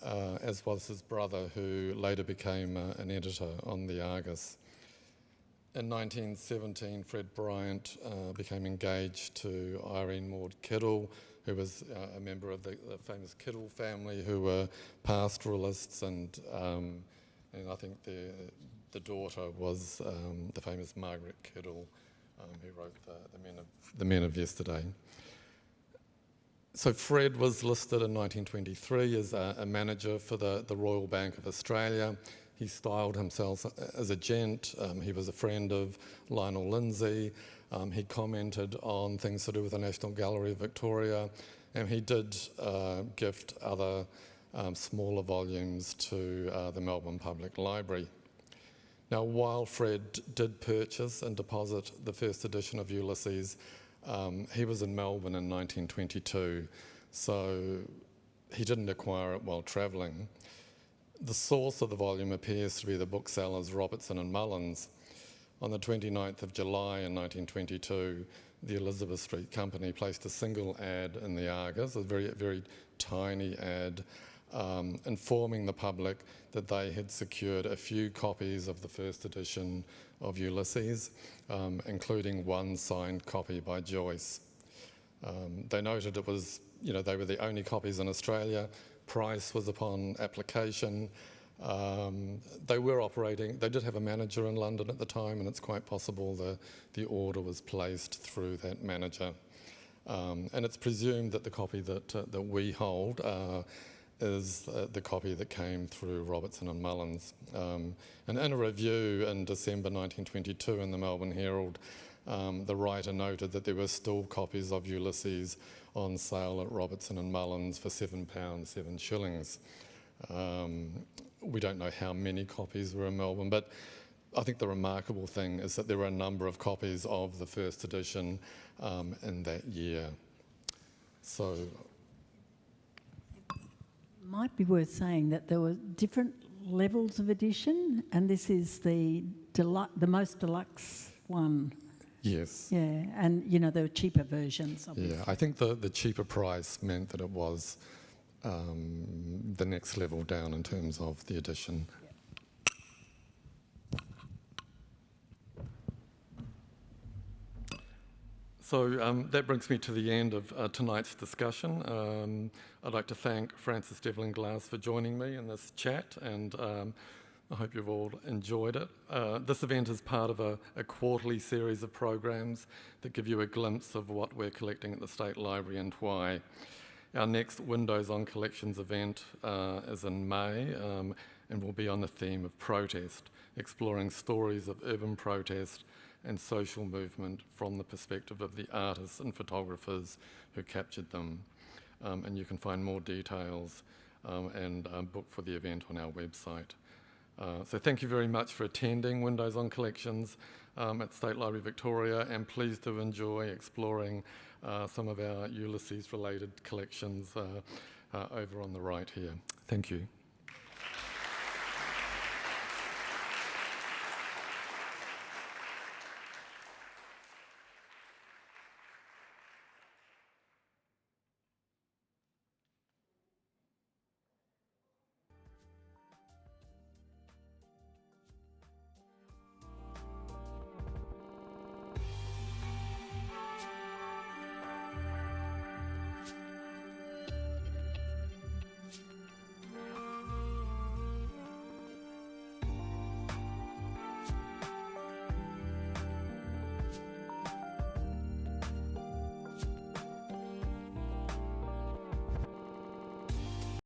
as was his brother, who later became an editor on the Argus. In 1917, Fred Bryant became engaged to Irene Maud Kiddle, who was a member of the famous Kiddle family, who were pastoralists, and I think the daughter was the famous Margaret Kiddle, who wrote the Men of Yesterday. So Fred was listed in 1923 as a manager for the Royal Bank of Australia. He styled himself as a gent. He was a friend of Lionel Lindsay. He commented on things to do with the National Gallery of Victoria, and he did gift other smaller volumes to the Melbourne Public Library. Now, while Fred did purchase and deposit the first edition of Ulysses, he was in Melbourne in 1922, so he didn't acquire it while travelling. The source of the volume appears to be the booksellers Robertson and Mullins. On the 29th of July in 1922, the Elizabeth Street Company placed a single ad in the Argus, a very, very tiny ad, informing the public that they had secured a few copies of the first edition of Ulysses, including one signed copy by Joyce. They noted it was, they were the only copies in Australia. Price was upon application. They did have a manager in London at the time, and it's quite possible the order was placed through that manager. And it's presumed that the copy that we hold is the copy that came through Robertson and Mullins. And in a review in December 1922 in the Melbourne Herald, the writer noted that there were still copies of Ulysses on sale at Robertson and Mullins for £7, 7 shillings. We don't know how many copies were in Melbourne, but I think the remarkable thing is that there were a number of copies of the first edition in that year. So might be worth saying that there were different levels of edition, and this is the most deluxe one. yes. Yeah, and there were cheaper versions, obviously. Yeah, I think the cheaper price meant that it was the next level down in terms of the edition. So that brings me to the end of tonight's discussion. I'd like to thank Frances Devlin-Glass for joining me in this chat, and I hope you've all enjoyed it. This event is part of a quarterly series of programs that give you a glimpse of what we're collecting at the State Library and why. Our next Windows on Collections event is in May and will be on the theme of protest, exploring stories of urban protest and social movement from the perspective of the artists and photographers who captured them. And you can find more details and book for the event on our website. So thank you very much for attending Windows on Collections at State Library Victoria, and please do enjoy exploring some of our Ulysses-related collections over on the right here. Thank you.